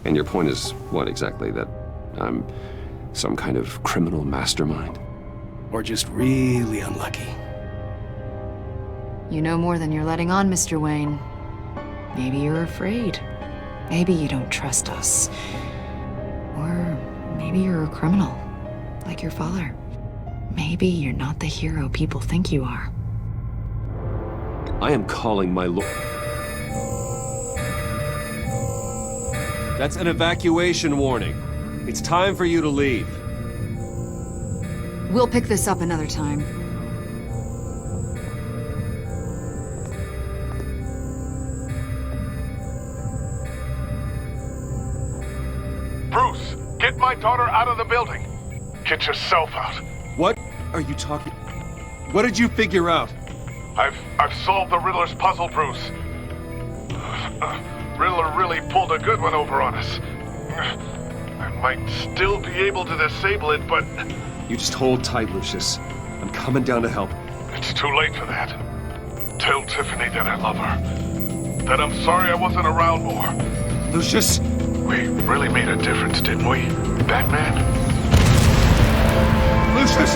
S1: And your point is what exactly? That I'm some kind of criminal mastermind?
S17: Or just really unlucky?
S12: You know more than you're letting on, Mr. Wayne. Maybe you're afraid. Maybe you don't trust us. Or maybe you're a criminal, like your father. Maybe you're not the hero people think you are.
S1: I am calling my lord.
S18: That's an evacuation warning. It's time for you to leave.
S12: We'll pick this up another time.
S19: Bruce, get my daughter out of the building. Get yourself out.
S18: What are you talking? What did you figure out?
S19: I've solved the Riddler's puzzle, Bruce. Riddler really pulled a good one over on us. I might still be able to disable it, but...
S1: You just hold tight, Lucius. I'm coming down to help.
S19: It's too late for that. Tell Tiffany that I love her. That I'm sorry I wasn't around more.
S1: Lucius!
S19: We really made a difference, didn't we, Batman?
S1: Lucius!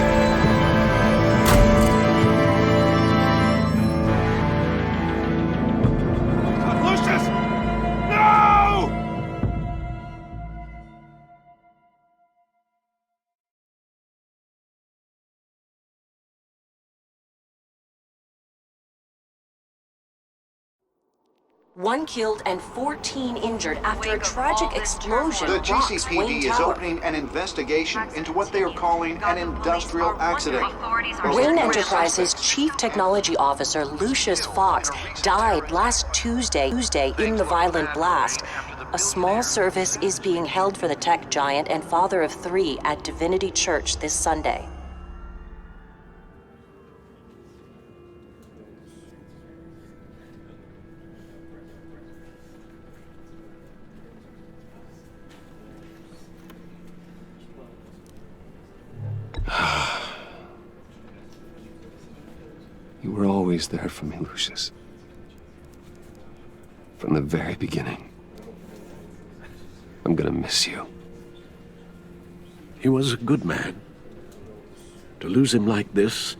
S19: Lucius! No!
S5: One killed and 14 injured after a tragic explosion
S2: The
S5: rocks
S2: GCPD
S5: Wayne
S2: is
S5: Tower.
S2: opening an investigation into what they are calling an industrial accident.
S5: Wayne Enterprises Chief Technology Officer Lucius Fox died last Tuesday in the violent blast. A small service is being held for the tech giant and father of 3 at Divinity Church this Sunday.
S1: You were always there for me, Lucius. From the very beginning. I'm gonna miss you.
S13: He was a good man. To lose him like this,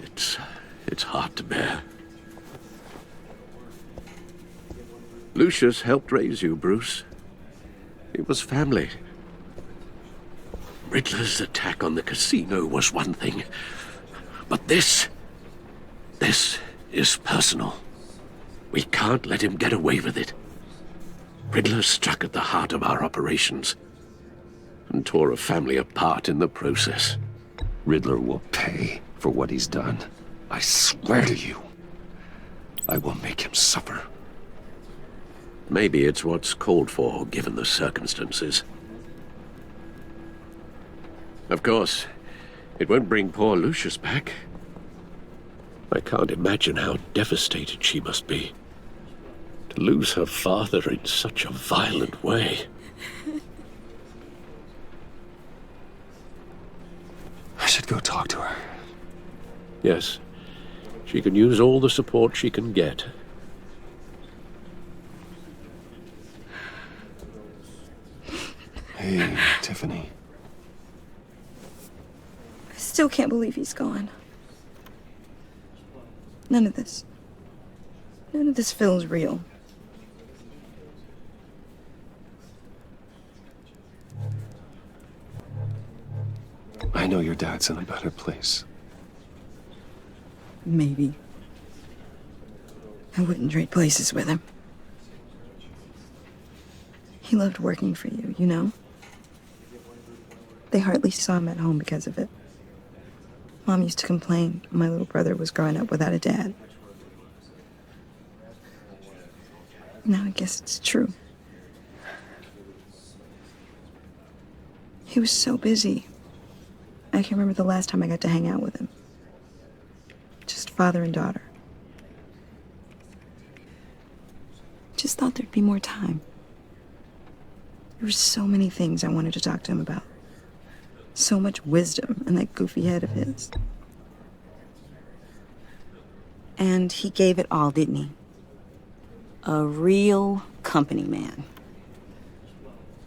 S13: it's hard to bear. Lucius helped raise you, Bruce. It was family. Riddler's attack on the casino was one thing, but this is personal. We can't let him get away with it. Riddler struck at the heart of our operations and tore a family apart in the process.
S1: Riddler will pay for what he's done. I swear to you. I will make him suffer.
S13: Maybe it's what's called for, given the circumstances. Of course, it won't bring poor Lucius back. I can't imagine how devastated she must be. To lose her father in such a violent way.
S1: I should go talk to her.
S13: Yes, she can use all the support she can get.
S1: Hey, Tiffany.
S20: I still can't believe he's gone. None of this feels real.
S1: I know your dad's in a better place.
S20: Maybe. I wouldn't trade places with him. He loved working for you, you know? They hardly saw him at home because of it. Mom used to complain my little brother was growing up without a dad. Now I guess it's true. He was so busy. I can remember the last time I got to hang out with him. Just father and daughter. Just thought there'd be more time. There were so many things I wanted to talk to him about. So much wisdom in that goofy head of his. And he gave it all, didn't he? A real company man.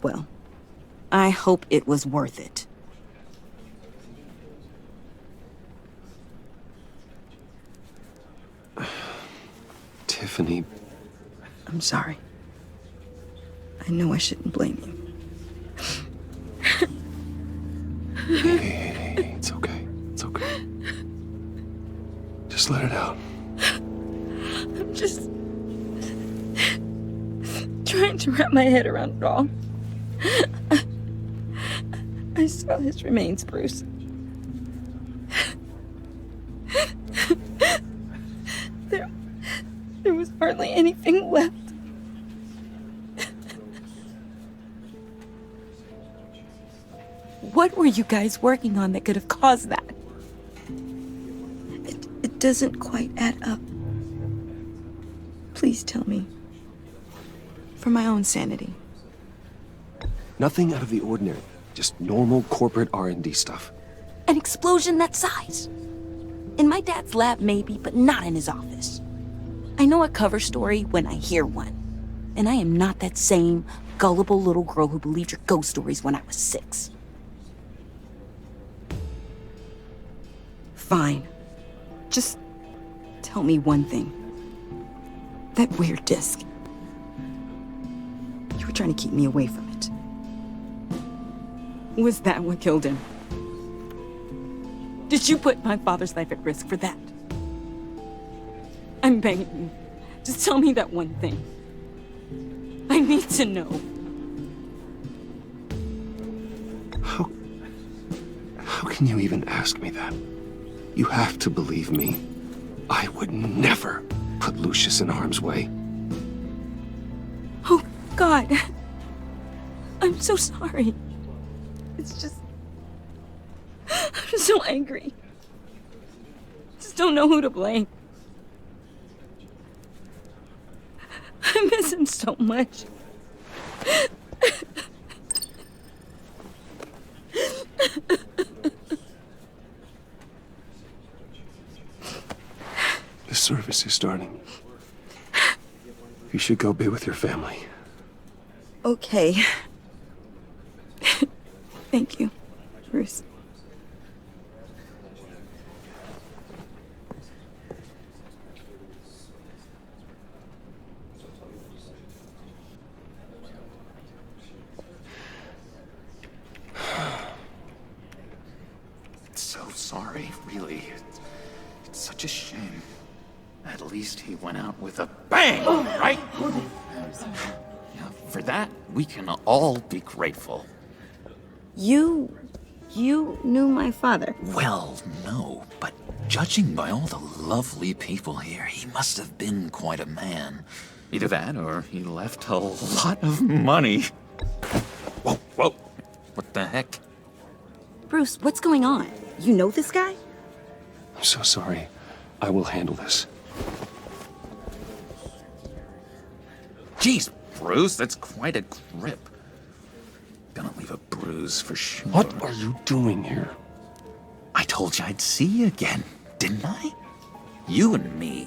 S20: Well, I hope it was worth it.
S1: Tiffany...
S20: I'm sorry. I know I shouldn't blame you.
S1: Hey, it's okay. It's okay. Just let it out.
S20: I'm just trying to wrap my head around it all. I saw his remains, Bruce. There was hardly anything left. What were you guys working on that could have caused that? It doesn't quite add up. Please tell me. For my own sanity.
S1: Nothing out of the ordinary. Just normal corporate R&D stuff.
S5: An explosion that size. In my dad's lab, maybe, but not in his office. I know a cover story when I hear one. And I am not that same gullible little girl who believed your ghost stories when I was 6. Fine. Just tell me one thing. That weird disc. You were trying to keep me away from it. Was that what killed him? Did you put my father's life at risk for that? I'm begging you. Just tell me that one thing. I need to know.
S1: How can you even ask me that? You have to believe me. I would never put Lucius in harm's way.
S5: Oh, God. I'm so sorry. It's just... I'm so angry. Just don't know who to blame. I miss him so much.
S1: The service is starting. You should go be with your family.
S20: Okay. Thank you, Bruce.
S21: So sorry, really. It's such a shame. At least he went out with a bang, right? Yeah, for that, we can all be grateful.
S20: You knew my father.
S21: Well, no, but judging by all the lovely people here, he must have been quite a man. Either that, or he left a lot of money. Whoa, whoa. What the heck?
S5: Bruce, what's going on? You know this guy?
S1: I'm so sorry. I will handle this.
S21: Jeez, Bruce, that's quite a grip. Gonna leave a bruise for sure.
S1: What are you doing here?
S21: I told you I'd see you again, didn't I? You and me,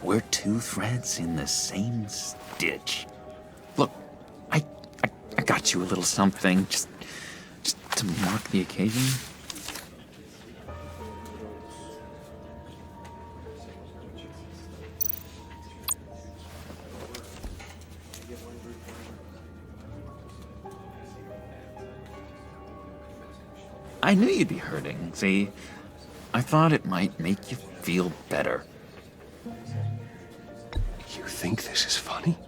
S21: we're two threads in the same stitch. Look, I got you a little something, just to mark the occasion. I knew you'd be hurting, see? I thought it might make you feel better.
S1: think this is funny?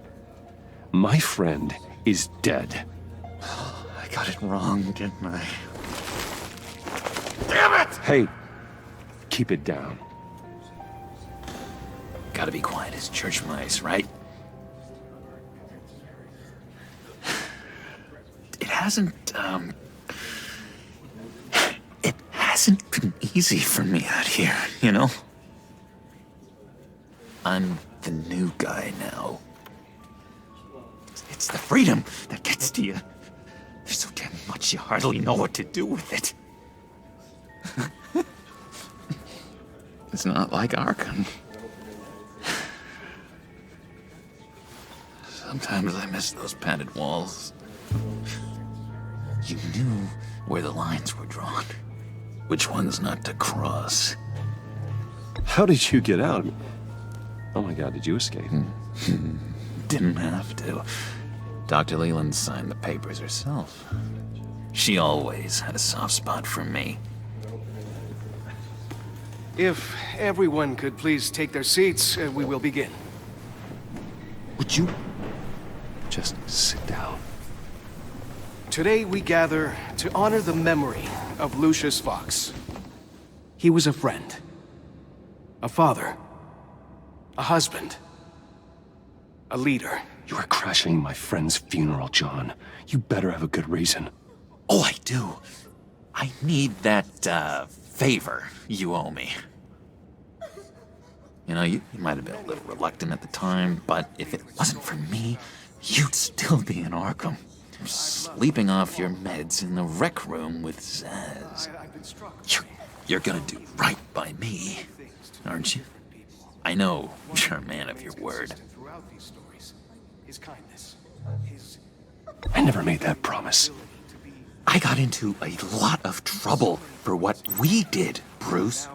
S1: My friend is dead.
S21: I got it wrong, didn't I?
S1: Damn it! Hey, keep it down.
S21: Gotta be quiet as church mice, right? It hasn't been easy for me out here, you know? I'm the new guy now. It's the freedom that gets to you. There's so damn much you hardly know what to do with it. It's not like Arkham. Sometimes I miss those padded walls. You knew where the lines were drawn. Which ones not to cross.
S1: How did you get out? Oh my god, did you escape?
S21: Didn't have to. Dr. Leland signed the papers herself. She always had a soft spot for me.
S18: If everyone could please take their seats, we will begin.
S1: Would you just sit down?
S18: Today we gather to honor the memory of Lucius Fox. He was a friend, a father, a husband, a leader.
S1: You are crashing my friend's funeral, John. You better have a good reason.
S21: Oh, I do. I need that, favor you owe me. You know, you might have been a little reluctant at the time, but if it wasn't for me, you'd still be in Arkham. Sleeping off your meds in the rec room with Zaz. You're gonna do right by me, aren't you? I know you're a man of your word.
S1: I never made that promise.
S21: I got into a lot of trouble for what we did, Bruce.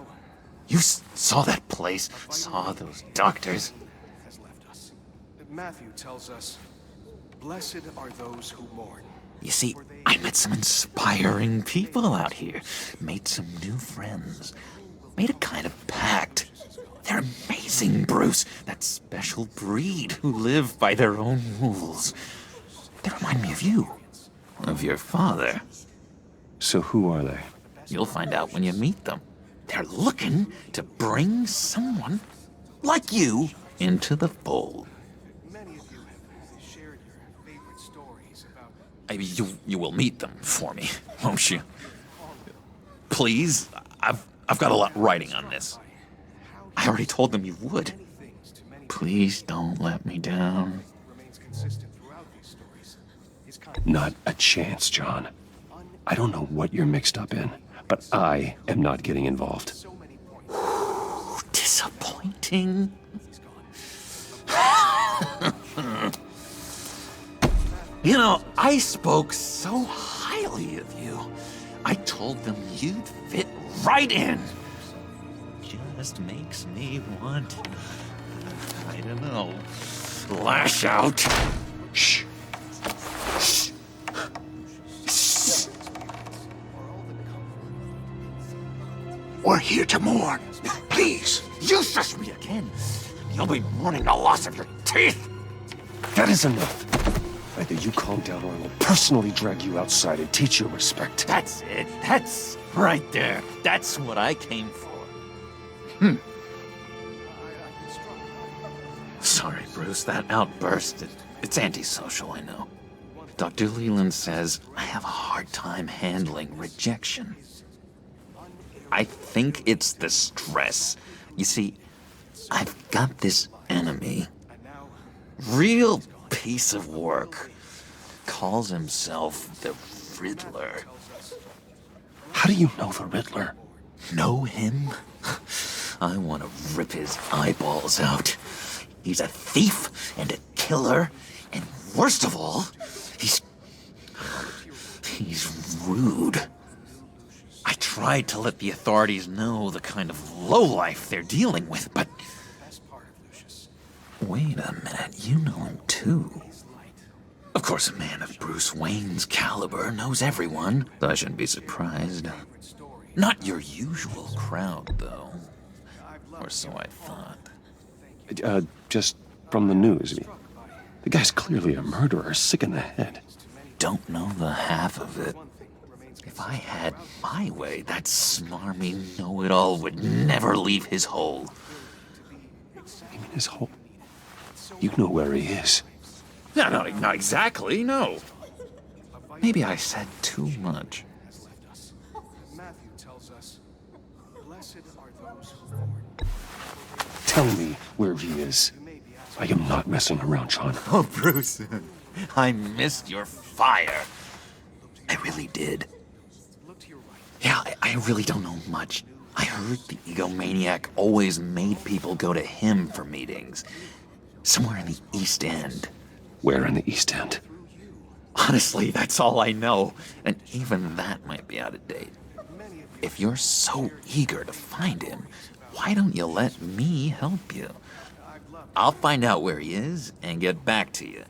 S21: You saw that place, saw those doctors.
S18: Matthew tells us, blessed are those who mourn.
S21: You see, I met some inspiring people out here. Made some new friends. Made a kind of pact. They're amazing, Bruce. That special breed who live by their own rules. They remind me of you. Of your father.
S1: So who are they?
S21: You'll find out when you meet them. They're looking to bring someone like you into the fold. You will meet them for me, won't you? Please, I've got a lot writing on this. I already told them you would. Please don't let me down.
S1: Not a chance, John. I don't know what you're mixed up in, but I am not getting involved.
S21: Disappointing. You know, I spoke so highly of you. I told them you'd fit right in. Just makes me want, I don't know, lash out. Shh. Shh. Shh. We're here to mourn. Please, you shush me again. You'll be mourning the loss of your teeth.
S1: That is enough. Either you calm down or I will personally drag you outside and teach you respect.
S21: That's it. That's right there. That's what I came for. Sorry, Bruce, that outburst, it's antisocial, I know. Dr. Leland says I have a hard time handling rejection. I think it's the stress. You see, I've got this enemy. Real piece of work. Calls himself the Riddler.
S1: How do you know the Riddler?
S21: Know him? I want to rip his eyeballs out. He's a thief and a killer, and worst of all, he's rude. I tried to let the authorities know the kind of lowlife they're dealing with, but... Wait a minute, you know him too. Of course, a man of Bruce Wayne's caliber knows everyone, so I shouldn't be surprised. Not your usual crowd, though. Or so I thought.
S1: Just From the news. The guy's clearly a murderer, sick in the head.
S21: Don't know the half of it. If I had my way, that smarmy know-it-all would never leave his hole.
S1: You mean his hole? You know where he is.
S21: No, not exactly, no. Maybe I said too much.
S1: Tell me where he is. I am not messing around, John.
S21: Oh, Bruce, I missed your fire. I really did. Yeah, I really don't know much. I heard the egomaniac always made people go to him for meetings. Somewhere in the East End.
S1: Where in the East End?
S21: Honestly, that's all I know. And even that might be out of date. If you're so eager to find him, why don't you let me help you? I'll find out where he is and get back to you.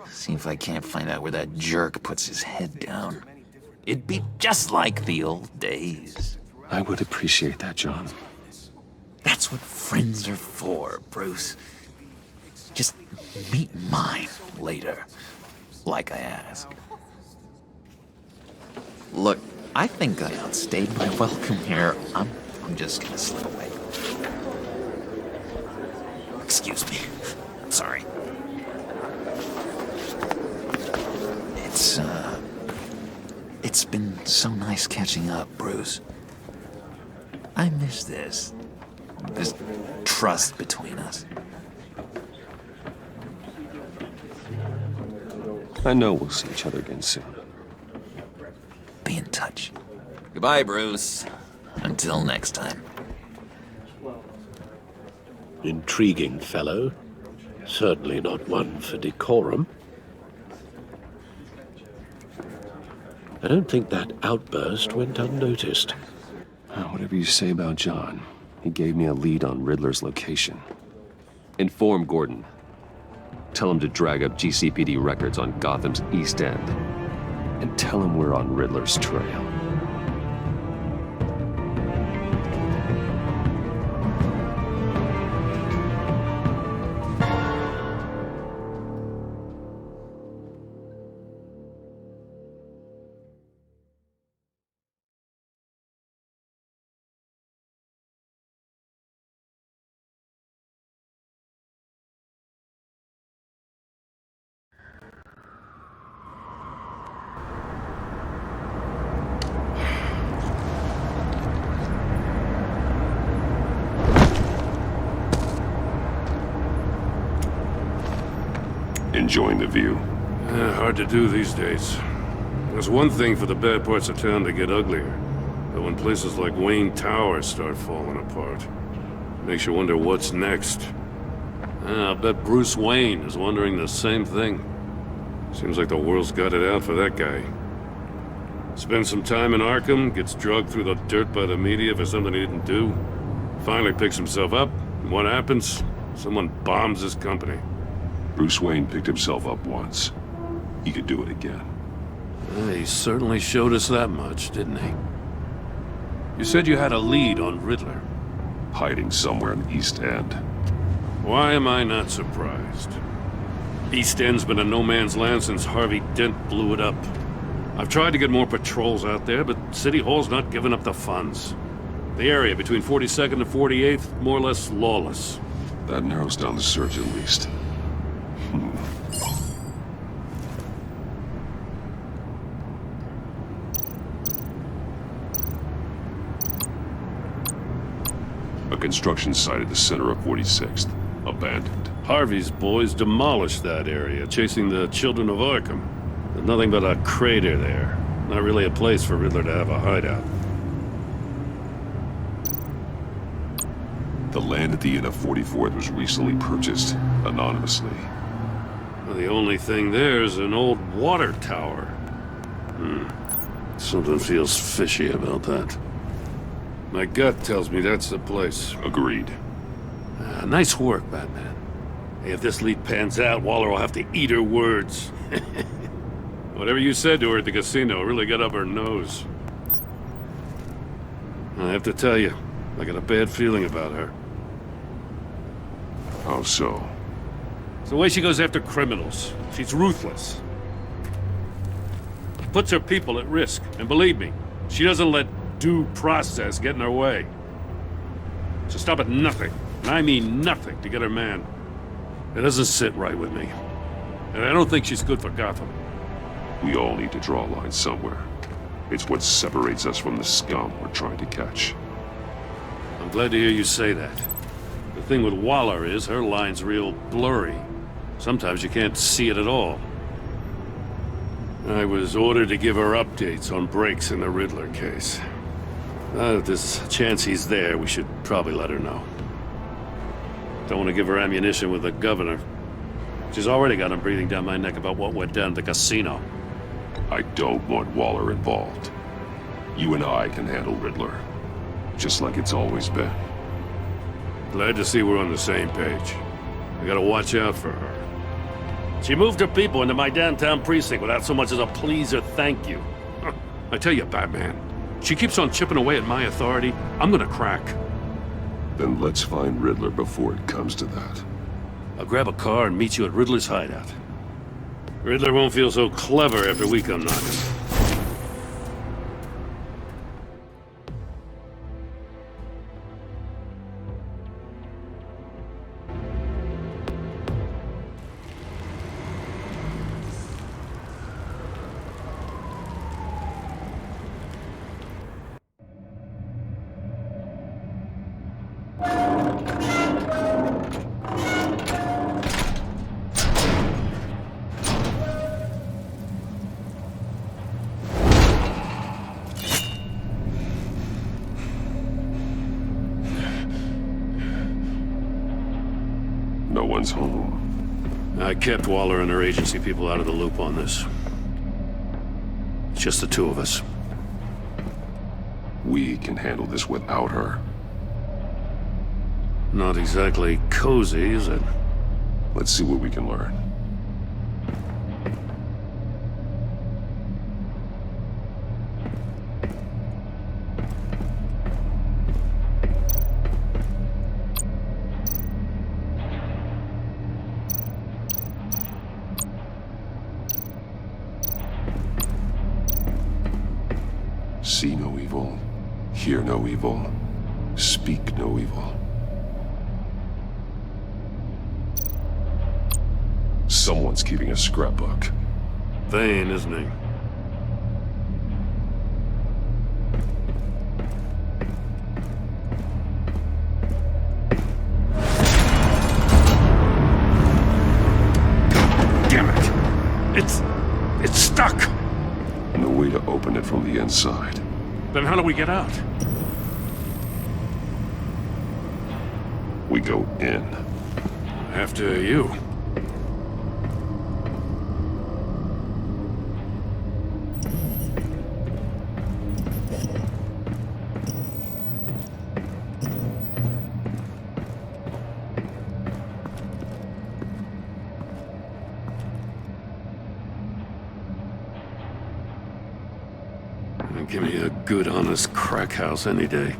S21: See if I can't find out where that jerk puts his head down. It'd be just like the old days.
S1: I would appreciate that, John.
S21: That's what friends are for, Bruce. Just meet mine later, like I asked. Look, I think I outstayed my welcome here. I'm just gonna slip away. Excuse me. I'm sorry. It's been so nice catching up, Bruce. I miss this trust between us.
S1: I know we'll see each other again soon.
S21: Be in touch. Goodbye, Bruce. Until next time.
S13: Intriguing fellow. Certainly not one for decorum. I don't think that outburst went unnoticed.
S1: Whatever you say about John, he gave me a lead on Riddler's location. Inform Gordon. Tell him to drag up GCPD records on Gotham's East End. And tell him we're on Riddler's trail. Enjoying the view?
S9: Hard to do these days. There's one thing for the bad parts of town to get uglier. But when places like Wayne Tower start falling apart, it makes you wonder what's next. I bet Bruce Wayne is wondering the same thing. Seems like the world's got it out for that guy. Spends some time in Arkham, gets drugged through the dirt by the media for something he didn't do. Finally picks himself up, and what happens? Someone bombs his company.
S1: Bruce Wayne picked himself up once. He could do it again.
S9: He certainly showed us that much, didn't he? You said you had a lead on Riddler.
S1: Hiding somewhere in the East End.
S9: Why am I not surprised? East End's been a no-man's land since Harvey Dent blew it up. I've tried to get more patrols out there, but City Hall's not giving up the funds. The area between 42nd and 48th, more or less lawless.
S1: That narrows down the search at least. A construction site at the center of 46th. Abandoned.
S9: Harvey's boys demolished that area, chasing the children of Arkham. There's nothing but a crater there. Not really a place for Riddler to have a hideout.
S1: The land at the end of 44th was recently purchased, anonymously.
S9: Well, the only thing there is an old water tower. Something feels fishy about that. My gut tells me that's the place.
S1: Agreed.
S9: Nice work, Batman. Hey, if this lead pans out, Waller will have to eat her words. Whatever you said to her at the casino really got up her nose. I have to tell you, I got a bad feeling about her.
S1: How so?
S9: It's the way she goes after criminals. She's ruthless. Puts her people at risk. And believe me, she doesn't let due process get in her way. She'll stop at nothing, and I mean nothing, to get her man. It doesn't sit right with me. And I don't think she's good for Gotham.
S1: We all need to draw a line somewhere. It's what separates us from the scum we're trying to catch.
S9: I'm glad to hear you say that. The thing with Waller is her line's real blurry. Sometimes you can't see it at all. I was ordered to give her updates on breaks in the Riddler case. If there's a chance he's there, we should probably let her know. Don't want to give her ammunition with the governor. She's already got him breathing down my neck about what went down at the casino.
S1: I don't want Waller involved. You and I can handle Riddler. Just like it's always been.
S9: Glad to see we're on the same page. We gotta watch out for her. She moved her people into my downtown precinct without so much as a please or thank you. I tell you, Batman, she keeps on chipping away at my authority. I'm gonna crack.
S1: Then let's find Riddler before it comes to that.
S9: I'll grab a car and meet you at Riddler's hideout. Riddler won't feel so clever after we come knocking.
S1: No one's home.
S9: I kept Waller and her agency people out of the loop on this. It's just the two of us.
S1: We can handle this without her.
S9: Not exactly cozy, is it?
S1: Let's see what we can learn. See no evil, hear no evil, speak no evil. Someone's keeping a scrapbook.
S9: Vane, isn't he?
S1: Damn it! It's stuck! No way to open it from the inside.
S9: Then how do we get out?
S1: We go in.
S9: After you. Give me a good, honest crack house any day.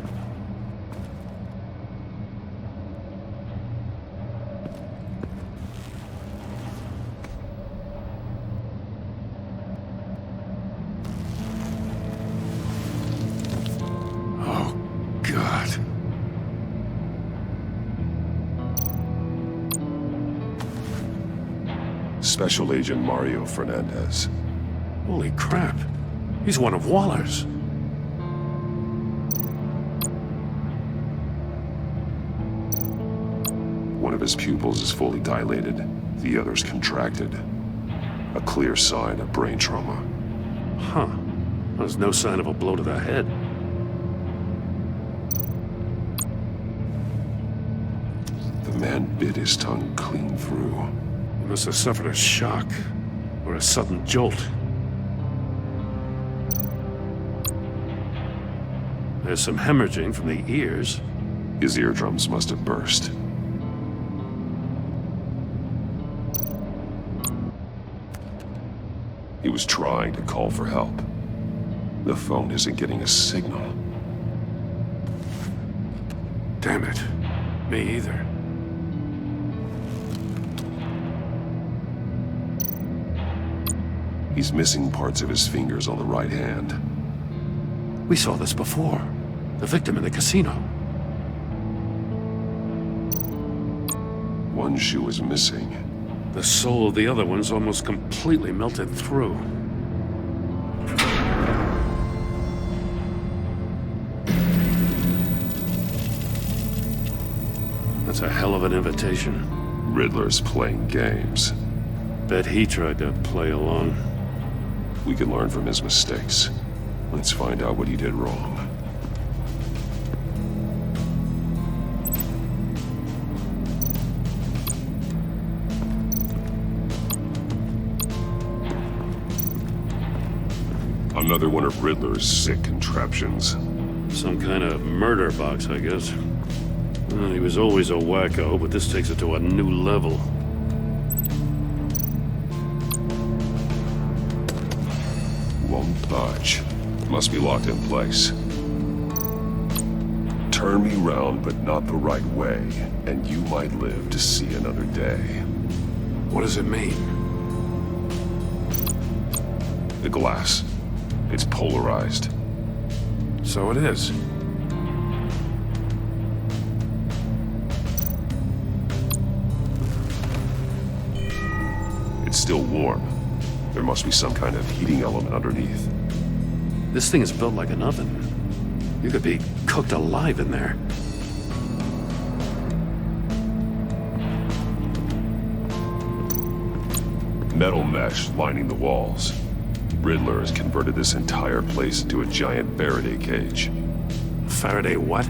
S9: Oh, God.
S1: Special Agent Mario Fernandez.
S9: Holy crap. He's one of Waller's.
S1: One of his pupils is fully dilated, the other's contracted. A clear sign of brain trauma.
S9: Huh. There's no sign of a blow to the head.
S1: The man bit his tongue clean through.
S9: He must have suffered a shock, or a sudden jolt. There's some hemorrhaging from the ears.
S1: His eardrums must have burst. He was trying to call for help. The phone isn't getting a signal.
S9: Damn it. Me either.
S1: He's missing parts of his fingers on the right hand.
S9: We saw this before. The victim in the casino.
S1: One shoe is missing.
S9: The sole of the other one's almost completely melted through. That's a hell of an invitation.
S1: Riddler's playing games.
S9: Bet he tried to play along.
S1: We can learn from his mistakes. Let's find out what he did wrong. Another one of Riddler's sick contraptions.
S9: Some kind of murder box, I guess. Well, he was always a wacko, but this takes it to a new level.
S1: Won't budge. Must be locked in place. Turn me round, but not the right way, and you might live to see another day.
S9: What does it mean?
S1: The glass. It's polarized.
S9: So it is.
S1: It's still warm. There must be some kind of heating element underneath.
S9: This thing is built like an oven. You could be cooked alive in there.
S1: Metal mesh lining the walls. Riddler has converted this entire place into a giant Faraday cage.
S9: Faraday what?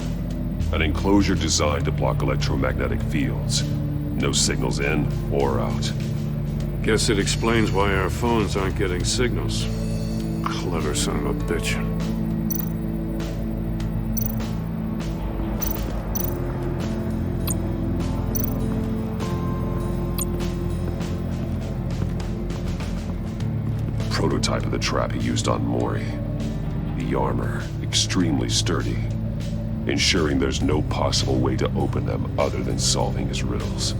S1: An enclosure designed to block electromagnetic fields. No signals in or out.
S9: Guess it explains why our phones aren't getting signals. Clever son of a bitch.
S1: Prototype of the trap he used on Mori. The armor, extremely sturdy, ensuring there's no possible way to open them other than solving his riddles.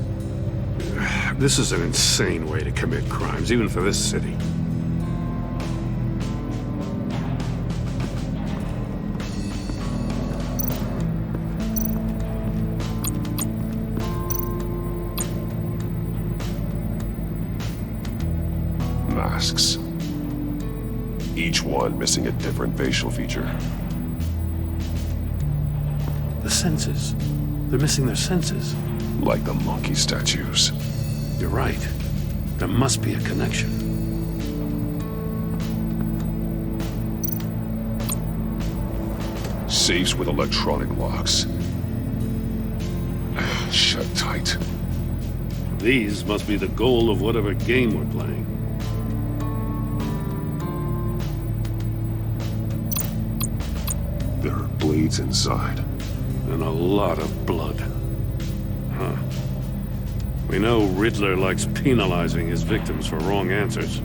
S9: This is an insane way to commit crimes, even for this city.
S1: Masks. Each one missing a different facial feature.
S9: The senses. They're missing their senses.
S1: Like the monkey statues.
S9: You're right. There must be a connection.
S1: Safes with electronic locks. Shut tight.
S9: These must be the goal of whatever game we're playing.
S1: There are blades inside.
S9: And a lot of blood. Huh. We know Riddler likes penalizing his victims for wrong answers.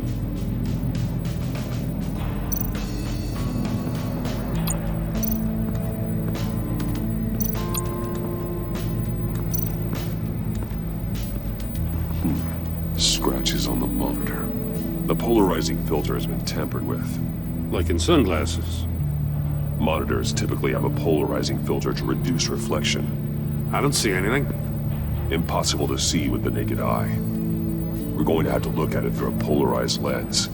S1: Scratches on the monitor. The polarizing filter has been tampered with.
S9: Like in sunglasses.
S1: Monitors typically have a polarizing filter to reduce reflection.
S9: I don't see anything.
S1: Impossible to see with the naked eye. We're going to have to look at it through a polarized lens.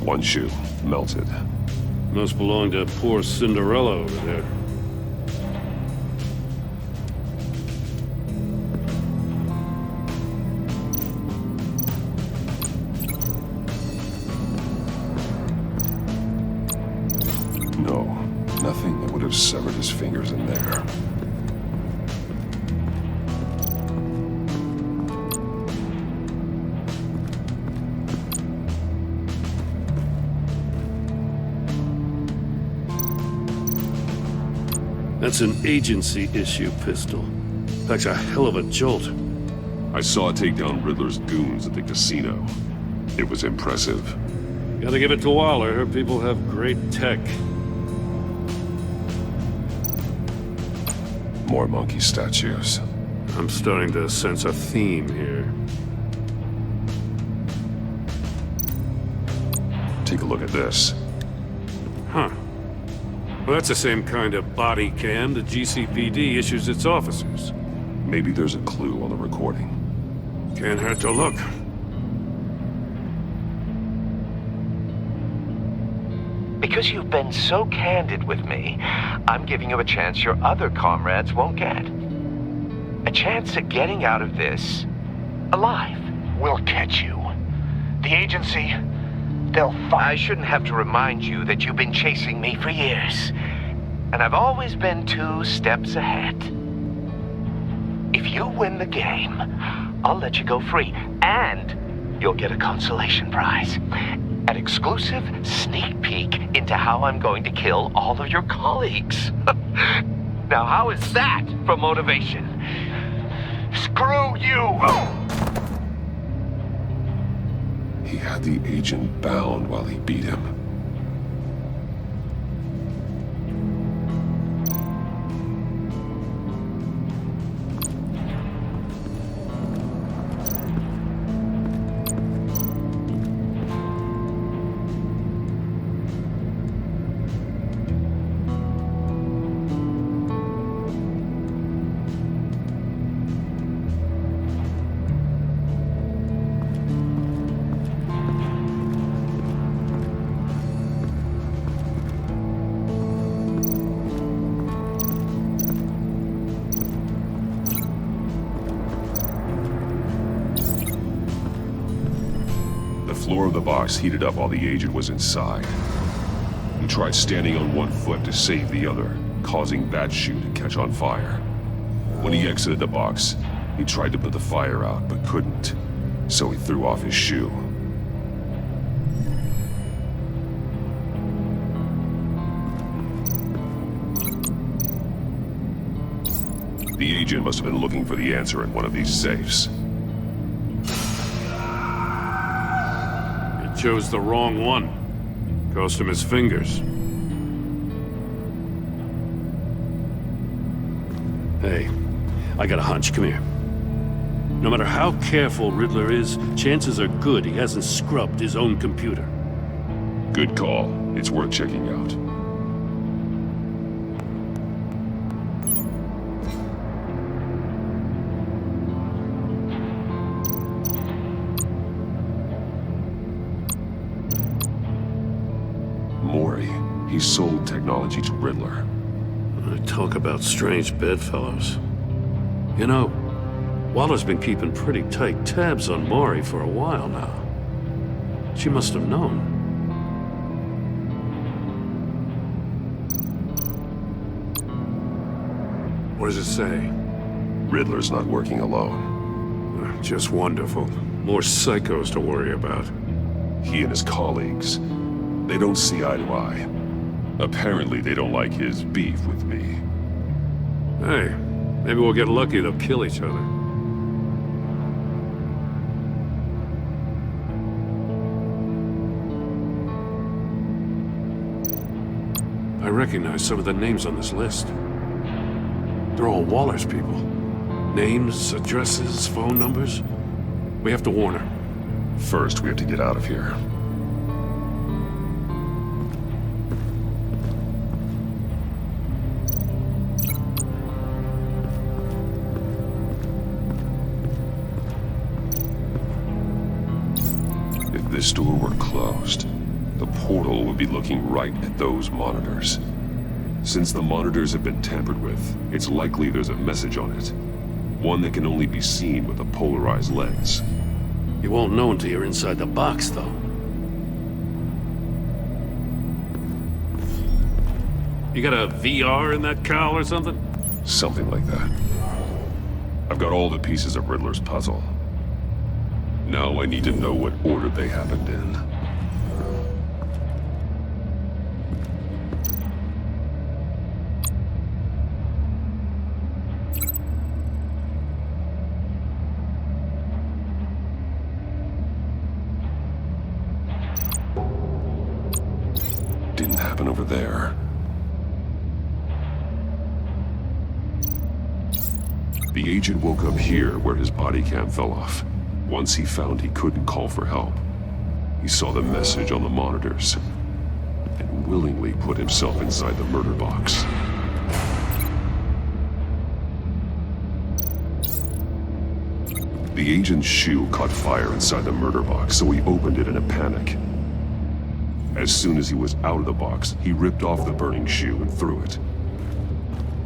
S1: One shoe, melted.
S9: Must belong to poor Cinderella over there.
S1: No, nothing that would have severed his fingers in there.
S9: That's an agency-issue pistol. Packs a hell of a jolt.
S1: I saw it take down Riddler's goons at the casino. It was impressive.
S9: Gotta give it to Waller. Her people have great tech.
S1: More monkey statues.
S9: I'm starting to sense a theme here.
S1: Take a look at this.
S9: Huh. Well, that's the same kind of body cam the GCPD issues its officers.
S1: Maybe there's a clue on the recording.
S9: Can't hurt to look.
S3: Because you've been so candid with me, I'm giving you a chance your other comrades won't get. A chance at getting out of this alive.
S2: We'll catch you. The agency, they'll find...
S3: I shouldn't have to remind you that you've been chasing me for years. And I've always been 2 steps ahead. If you win the game, I'll let you go free. And you'll get a consolation prize. An exclusive sneak peek into how I'm going to kill all of your colleagues. Now, how is that for motivation?
S2: Screw you!
S1: He had the agent bound while he beat him. The floor of the box heated up while the agent was inside. He tried standing on one foot to save the other, causing that shoe to catch on fire. When he exited the box, he tried to put the fire out, but couldn't, so he threw off his shoe. The agent must have been looking for the answer in one of these safes.
S9: Chose the wrong one. Cost him his fingers. Hey, I got a hunch. Come here. No matter how careful Riddler is, chances are good he hasn't scrubbed his own computer.
S1: Good call. It's worth checking out. He sold technology to Riddler.
S9: Talk about strange bedfellows. You know, Waller's been keeping pretty tight tabs on Maury for a while now. She must have known. What does it say?
S1: Riddler's not working alone.
S9: Just wonderful. More psychos to worry about.
S1: He and his colleagues, they don't see eye to eye. Apparently, they don't like his beef with me.
S9: Hey, maybe we'll get lucky they'll kill each other. I recognize some of the names on this list. They're all Waller's people. Names, addresses, phone numbers. We have to warn her.
S1: First, we have to get out of here. If this door were closed, the portal would be looking right at those monitors. Since the monitors have been tampered with, it's likely there's a message on it. One that can only be seen with a polarized lens.
S9: You won't know until you're inside the box, though. You got a VR in that cowl or something?
S1: Something like that. I've got all the pieces of Riddler's puzzle. Now I need to know what order they happened in. happen over there. The agent woke up here where his body cam fell off. Once he found he couldn't call for help, he saw the message on the monitors and willingly put himself inside the murder box. The agent's shoe caught fire inside the murder box, so he opened it in a panic. As soon as he was out of the box, he ripped off the burning shoe and threw it.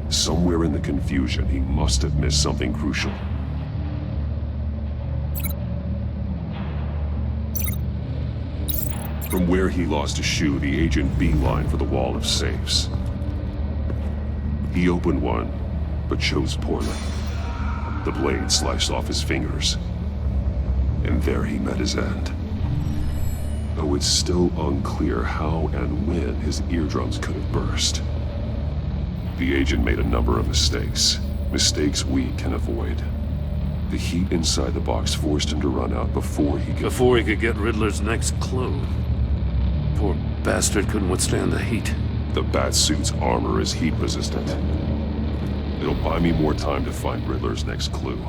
S1: Somewhere in the confusion, he must have missed something crucial. From where he lost a shoe, the agent beelined for the wall of safes. He opened one, but chose poorly. The blade sliced off his fingers, and there he met his end. Though it's still unclear how and when his eardrums could have burst. The agent made a number of mistakes we can avoid. The heat inside the box forced him to run out before he could
S9: get Riddler's next clue. Poor bastard couldn't withstand the heat.
S1: The Batsuit's armor is heat resistant. It'll buy me more time to find Riddler's next clue.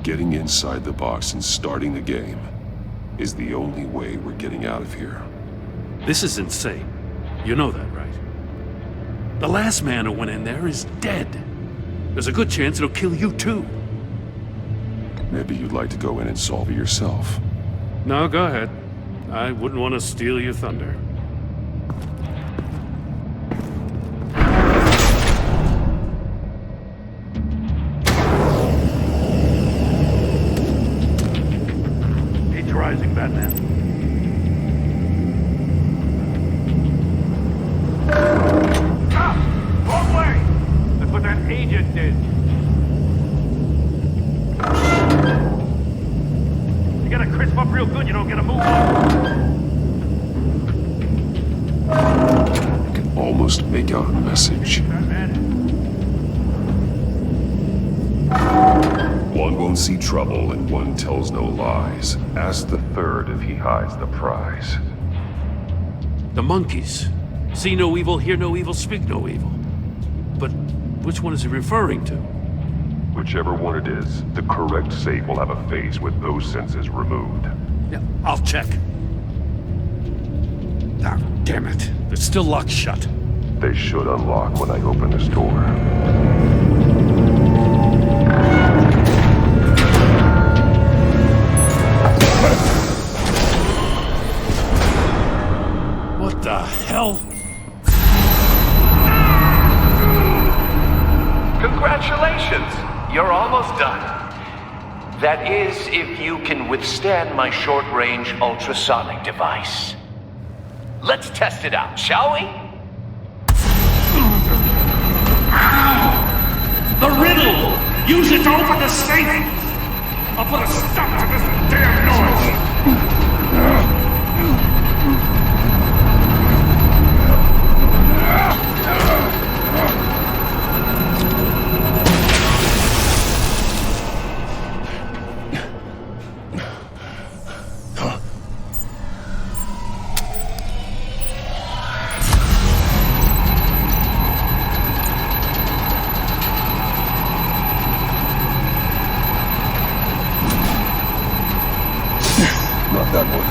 S1: Getting inside the box and starting the game is the only way we're getting out of here.
S9: This is insane. You know that, right? The last man who went in there is dead. There's a good chance it'll kill you too.
S1: Maybe you'd like to go in and solve it yourself.
S9: No, go ahead. I wouldn't want to steal your thunder. Heat's rising, Batman.
S3: Wrong way! That's what that agent did. You gotta crisp up real good, you don't get a move on.
S1: I can almost make out a message. One won't see trouble and one tells no lies. Ask the third if he hides the prize.
S9: The monkeys. See no evil, hear no evil, speak no evil. But which one is he referring to?
S1: Whichever one it is, the correct safe will have a phase with those senses removed.
S9: Yeah, I'll check. Ah, damn it. They're still locked shut.
S1: They should unlock when I open this door.
S9: What the hell?
S3: Congratulations! You're almost done. That is, if you can withstand my short-range ultrasonic device. Let's test it out, shall we?
S7: The riddle! Use it to open the safe! I'll put a stop to this damn noise!
S1: Not that one.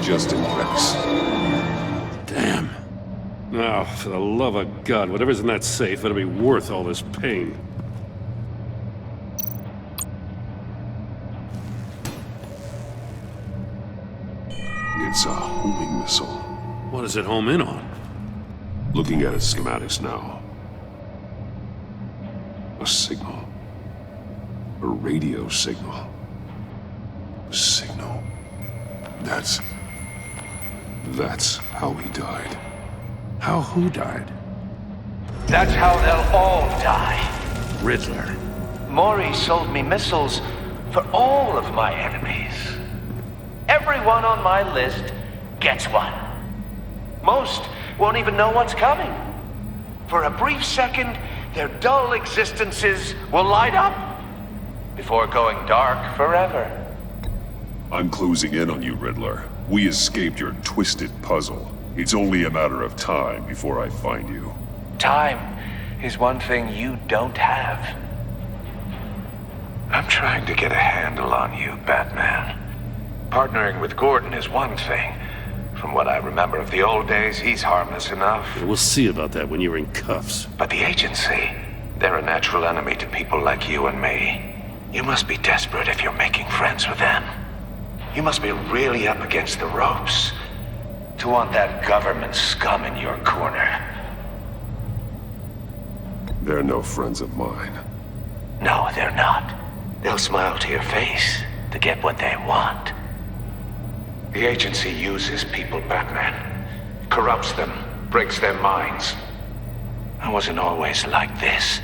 S1: Just in case.
S9: Damn. Now, for the love of God, whatever's in that safe better be worth all this pain.
S1: It's a homing missile.
S9: What does it home in on?
S1: Looking at its schematics now. A signal. A radio signal. A signal. That's how he died.
S9: How who died?
S3: That's how they'll all die.
S9: Riddler.
S3: Maury sold me missiles for all of my enemies. Everyone on my list gets one. Most won't even know what's coming. For a brief second, their dull existences will light up before going dark forever.
S19: I'm closing in on you, Riddler. We escaped your twisted puzzle. It's only a matter of time before I find you.
S3: Time is one thing you don't have.
S6: I'm trying to get a handle on you, Batman. Partnering with Gordon is one thing. From what I remember of the old days, he's harmless enough.
S9: We'll see about that when you're in cuffs.
S6: But the agency, they're a natural enemy to people like you and me. You must be desperate if you're making friends with them. You must be really up against the ropes to want that government scum in your corner.
S19: They're no friends of mine.
S6: No, they're not. They'll smile to your face to get what they want. The agency uses people, Batman. Corrupts them, breaks their minds. I wasn't always like this.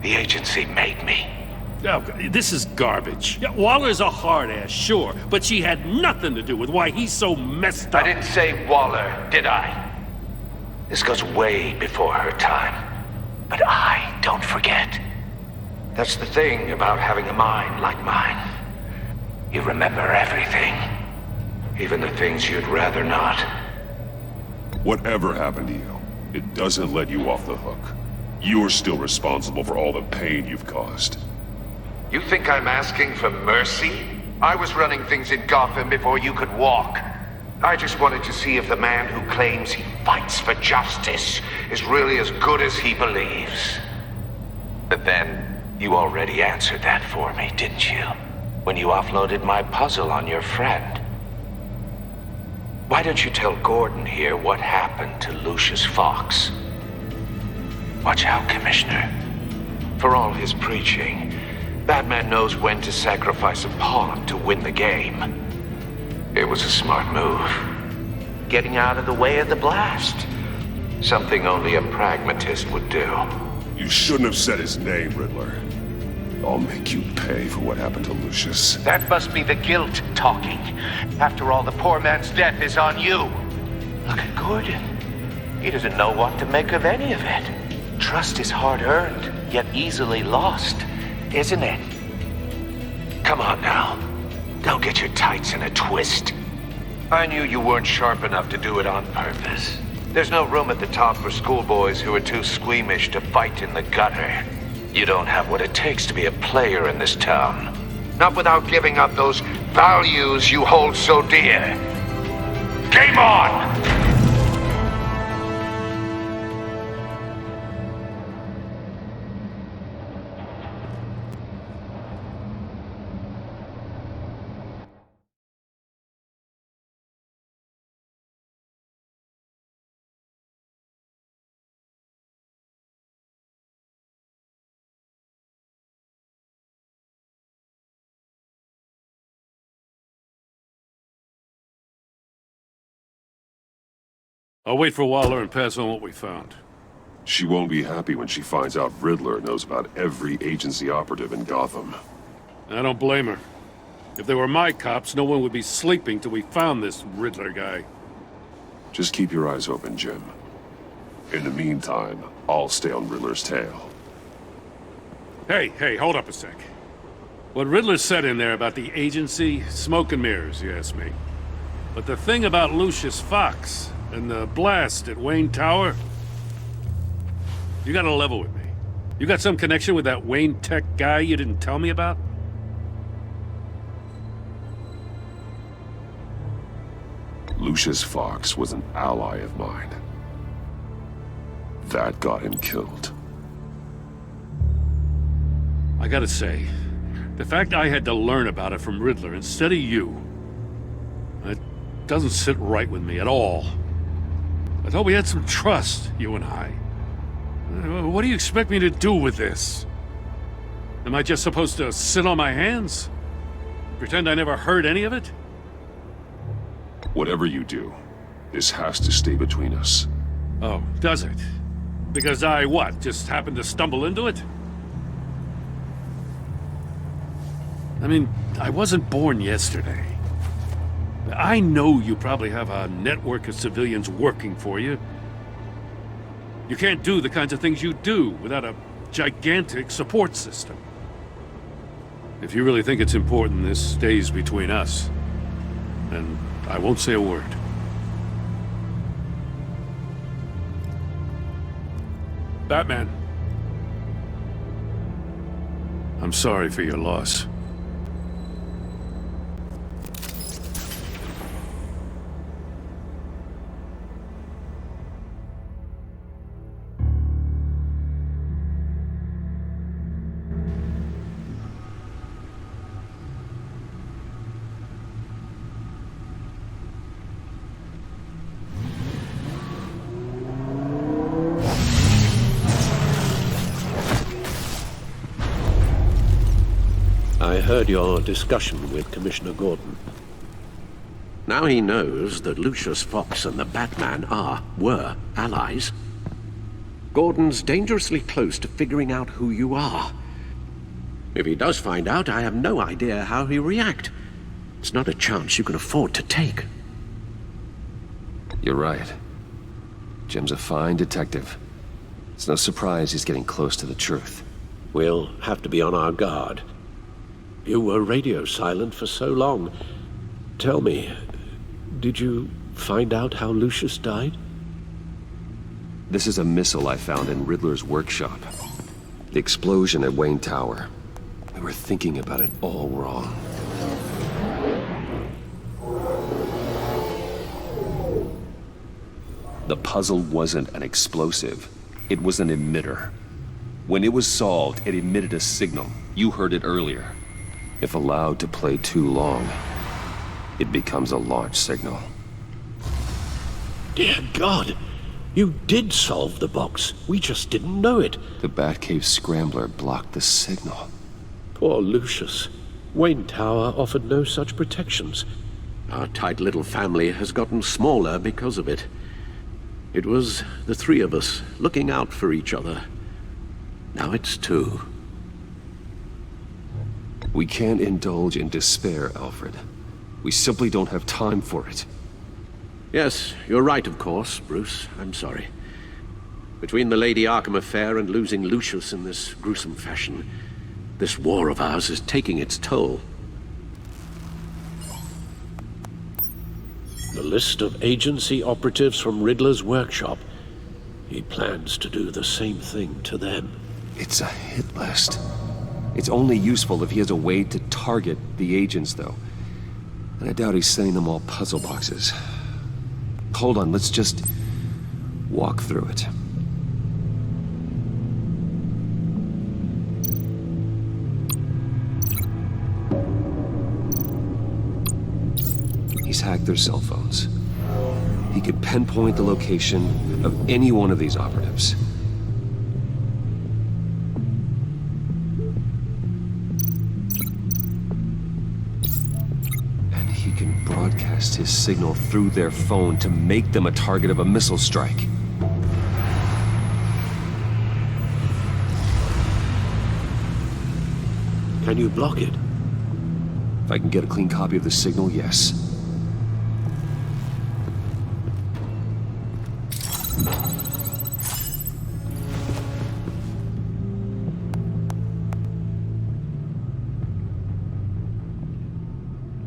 S6: The agency made me.
S9: Oh, this is garbage. Yeah, Waller's a hard-ass, sure, but she had nothing to do with why he's so messed up.
S6: I didn't say Waller, did I? This goes way before her time. But I don't forget. That's the thing about having a mind like mine. You remember everything. Even the things you'd rather not.
S19: Whatever happened to you, it doesn't let you off the hook. You're still responsible for all the pain you've caused.
S6: You think I'm asking for mercy? I was running things in Gotham before you could walk. I just wanted to see if the man who claims he fights for justice is really as good as he believes. But then, you already answered that for me, didn't you? When you offloaded my puzzle on your friend. Why don't you tell Gordon here what happened to Lucius Fox? Watch out, Commissioner. For all his preaching, Batman knows when to sacrifice a pawn to win the game. It was a smart move. Getting out of the way of the blast. Something only a pragmatist would do.
S19: You shouldn't have said his name, Riddler. I'll make you pay for what happened to Lucius.
S3: That must be the guilt talking. After all, the poor man's death is on you. Look at Gordon. He doesn't know what to make of any of it. Trust is hard-earned, yet easily lost, isn't it?
S6: Come on now. Don't get your tights in a twist. I knew you weren't sharp enough to do it on purpose. There's no room at the top for schoolboys who are too squeamish to fight in the gutter. You don't have what it takes to be a player in this town. Not without giving up those values you hold so dear. Game on!
S9: I'll wait for Waller and pass on what we found.
S19: She won't be happy when she finds out Riddler knows about every agency operative in Gotham.
S9: I don't blame her. If they were my cops, no one would be sleeping till we found this Riddler guy.
S19: Just keep your eyes open, Jim. In the meantime, I'll stay on Riddler's tail.
S9: Hey, hold up a sec. What Riddler said in there about the agency, smoke and mirrors, you ask me. But the thing about Lucius Fox and the blast at Wayne Tower, you gotta level with me. You got some connection with that Wayne Tech guy you didn't tell me about?
S19: Lucius Fox was an ally of mine. That got him killed.
S9: I gotta say, the fact I had to learn about it from Riddler instead of you, it doesn't sit right with me at all. I thought we had some trust, you and I. What do you expect me to do with this? Am I just supposed to sit on my hands? Pretend I never heard any of it?
S19: Whatever you do, this has to stay between us.
S9: Oh, does it? Because I, what, just happened to stumble into it? I mean, I wasn't born yesterday. I know you probably have a network of civilians working for you. You can't do the kinds of things you do without a gigantic support system. If you really think it's important this stays between us, then I won't say a word. Batman. I'm sorry for your loss.
S13: I heard your discussion with Commissioner Gordon. Now he knows that Lucius Fox and the Batman were allies. Gordon's dangerously close to figuring out who you are. If he does find out, I have no idea how he'll react. It's not a chance you can afford to take.
S1: You're right. Jim's a fine detective. It's no surprise he's getting close to the truth.
S13: We'll have to be on our guard. You were radio silent for so long. Tell me, did you find out how Lucius died?
S1: This is a missile I found in Riddler's workshop. The explosion at Wayne Tower. We were thinking about it all wrong. The puzzle wasn't an explosive. It was an emitter. When it was solved, it emitted a signal. You heard it earlier. If allowed to play too long, it becomes a launch signal.
S13: Dear God! You did solve the box. We just didn't know it.
S1: The Batcave scrambler blocked the signal.
S13: Poor Lucius. Wayne Tower offered no such protections. Our tight little family has gotten smaller because of it. It was the three of us looking out for each other. Now it's two.
S1: We can't indulge in despair, Alfred. We simply don't have time for it.
S13: Yes, you're right, of course, Bruce. I'm sorry. Between the Lady Arkham affair and losing Lucius in this gruesome fashion, this war of ours is taking its toll. The list of agency operatives from Riddler's workshop. He plans to do the same thing to them.
S1: It's a hit list. It's only useful if he has a way to target the agents, though. And I doubt he's sending them all puzzle boxes. Hold on, let's just walk through it. He's hacked their cell phones. He could pinpoint the location of any one of these operatives. Broadcast his signal through their phone to make them a target of a missile strike.
S13: Can you block it?
S1: If I can get a clean copy of the signal, yes.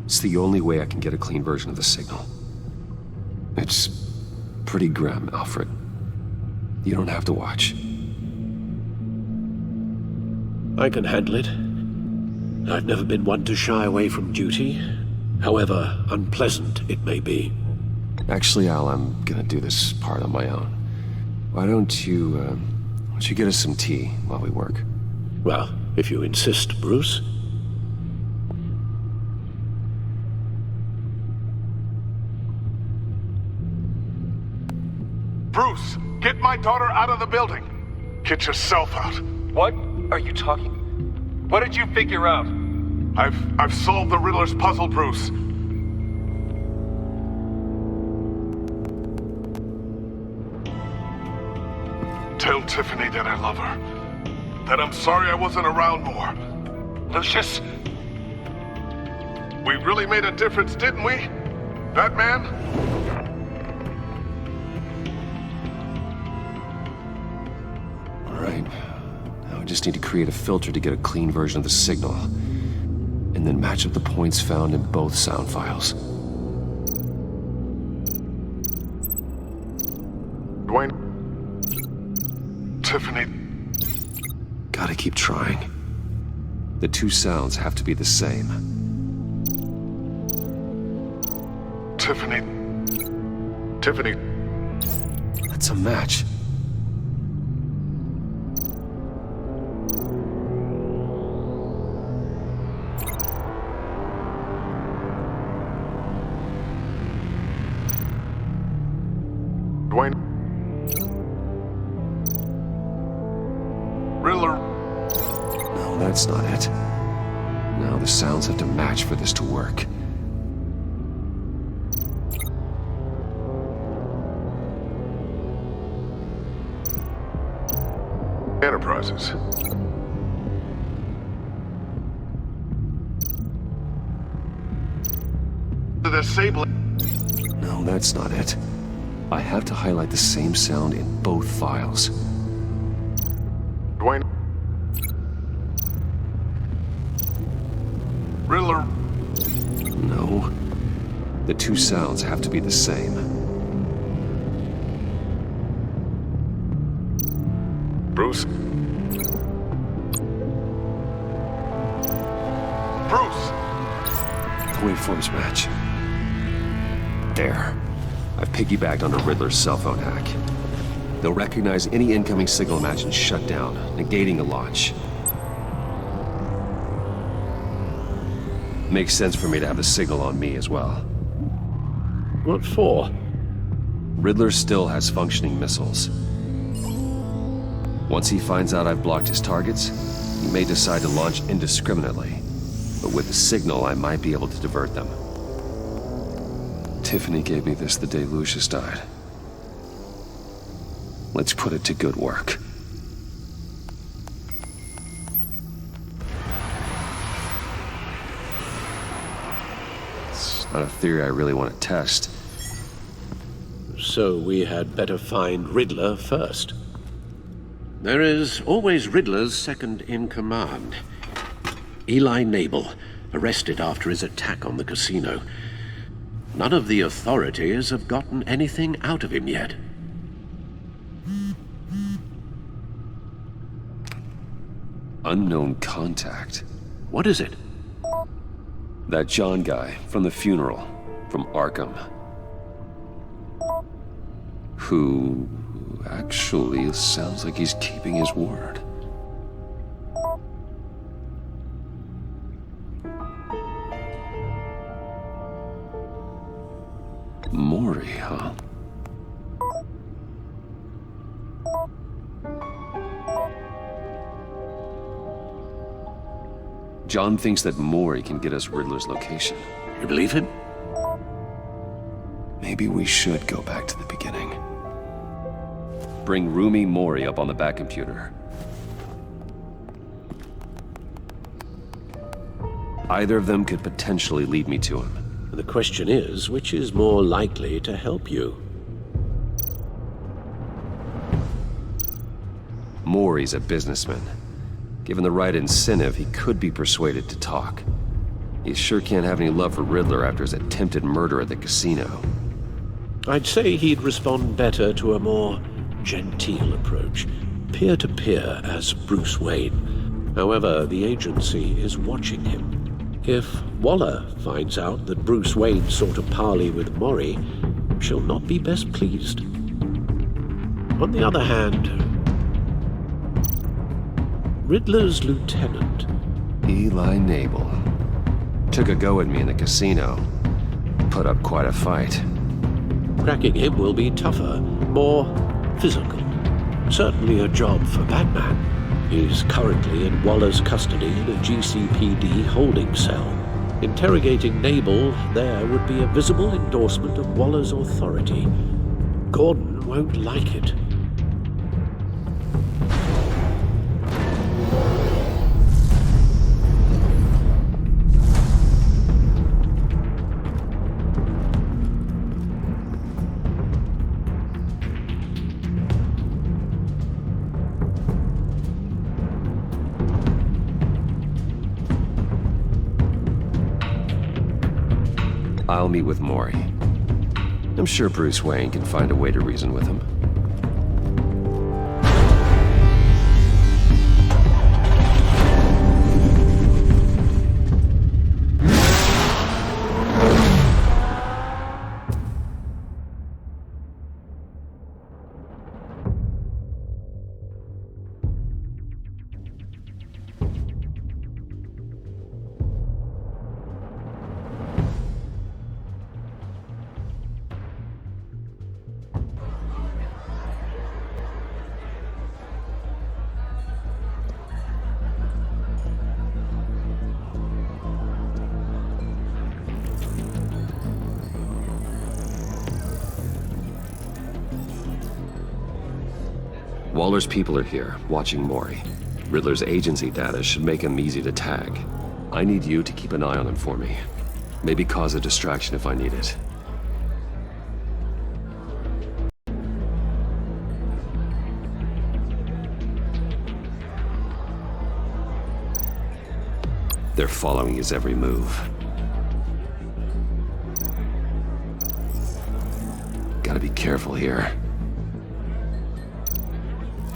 S1: It's the only way I can get a clean version of the signal. It's pretty grim, Alfred. You don't have to watch.
S13: I can handle it. I've never been one to shy away from duty, however unpleasant it may be.
S1: Actually, Al, I'm gonna do this part on my own. Why don't you get us some tea while we work?
S13: Well, if you insist, Bruce.
S15: Bruce, get my daughter out of the building. Get yourself out.
S10: What are you talking? What did you figure out?
S15: I've solved the Riddler's puzzle, Bruce. Tell Tiffany that I love her. That I'm sorry I wasn't around more.
S10: Lucius,
S15: We really made a difference, didn't we? Batman?
S1: All right. Now I just need to create a filter to get a clean version of the signal, and then match up the points found in both sound files.
S15: Dwayne? Tiffany?
S1: Gotta keep trying. The two sounds have to be the same.
S15: Tiffany? Tiffany?
S1: That's a match.
S15: Dwayne? Riddler?
S1: No, that's not it. Now the sounds have to match for this to work.
S15: Enterprises. The disabling.
S1: No, that's not it. I have to highlight the same sound in both files.
S15: Dwayne? Riddler?
S1: No. The two sounds have to be the same.
S15: Bruce? Bruce!
S1: Waveforms match. There. I've piggybacked onto Riddler's cell phone hack. They'll recognize any incoming signal match and shut down, negating the launch. Makes sense for me to have the signal on me as well.
S13: What for?
S1: Riddler still has functioning missiles. Once he finds out I've blocked his targets, he may decide to launch indiscriminately. But with the signal, I might be able to divert them. Tiffany gave me this the day Lucius died. Let's put it to good work. It's not a theory I really want to test.
S13: So we had better find Riddler first. There is always Riddler's second in command. Eli Nabel, arrested after his attack on the casino. None of the authorities have gotten anything out of him yet.
S1: Unknown contact.
S13: What is it?
S1: That John guy from the funeral, from Arkham. Who actually sounds like he's keeping his word. Mori, huh? John thinks that Mori can get us Riddler's location.
S13: You believe him?
S1: Maybe we should go back to the beginning. Bring Rumi Mori up on the back computer. Either of them could potentially lead me to him.
S13: The question is, which is more likely to help you?
S1: Mori's a businessman. Given the right incentive, he could be persuaded to talk. He sure can't have any love for Riddler after his attempted murder at the casino.
S13: I'd say he'd respond better to a more genteel approach, peer-to-peer as Bruce Wayne. However, the agency is watching him. If Waller finds out that Bruce Wayne sought a parley with Mori, she'll not be best pleased. On the other hand, Riddler's lieutenant,
S1: Eli Nabel, took a go at me in the casino. Put up quite a fight.
S13: Cracking him will be tougher, more physical. Certainly a job for Batman. He's currently in Waller's custody in a GCPD holding cell. Interrogating Nabel there would be a visible endorsement of Waller's authority. Gordon won't like it.
S1: I'll meet with Maury. I'm sure Bruce Wayne can find a way to reason with him. Waller's people are here, watching Maury. Riddler's agency data should make him easy to tag. I need you to keep an eye on him for me. Maybe cause a distraction if I need it. They're following his every move. Gotta be careful here.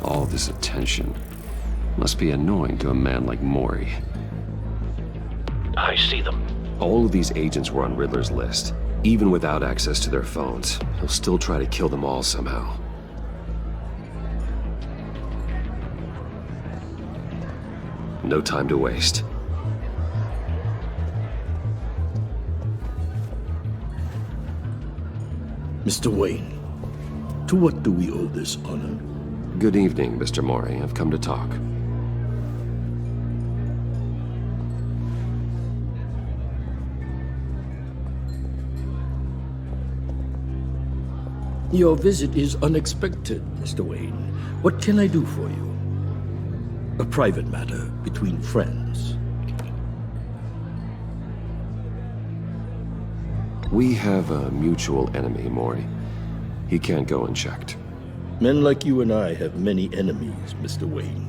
S1: All this attention must be annoying to a man like Maury.
S13: I see them.
S1: All of these agents were on Riddler's list. Even without access to their phones, he'll still try to kill them all somehow. No time to waste.
S4: Mr. Wayne, to what do we owe this honor?
S1: Good evening, Mr. Maury. I've come to talk.
S4: Your visit is unexpected, Mr. Wayne. What can I do for you? A private matter between friends.
S1: We have a mutual enemy, Maury. He can't go unchecked.
S4: Men like you and I have many enemies, Mr. Wayne.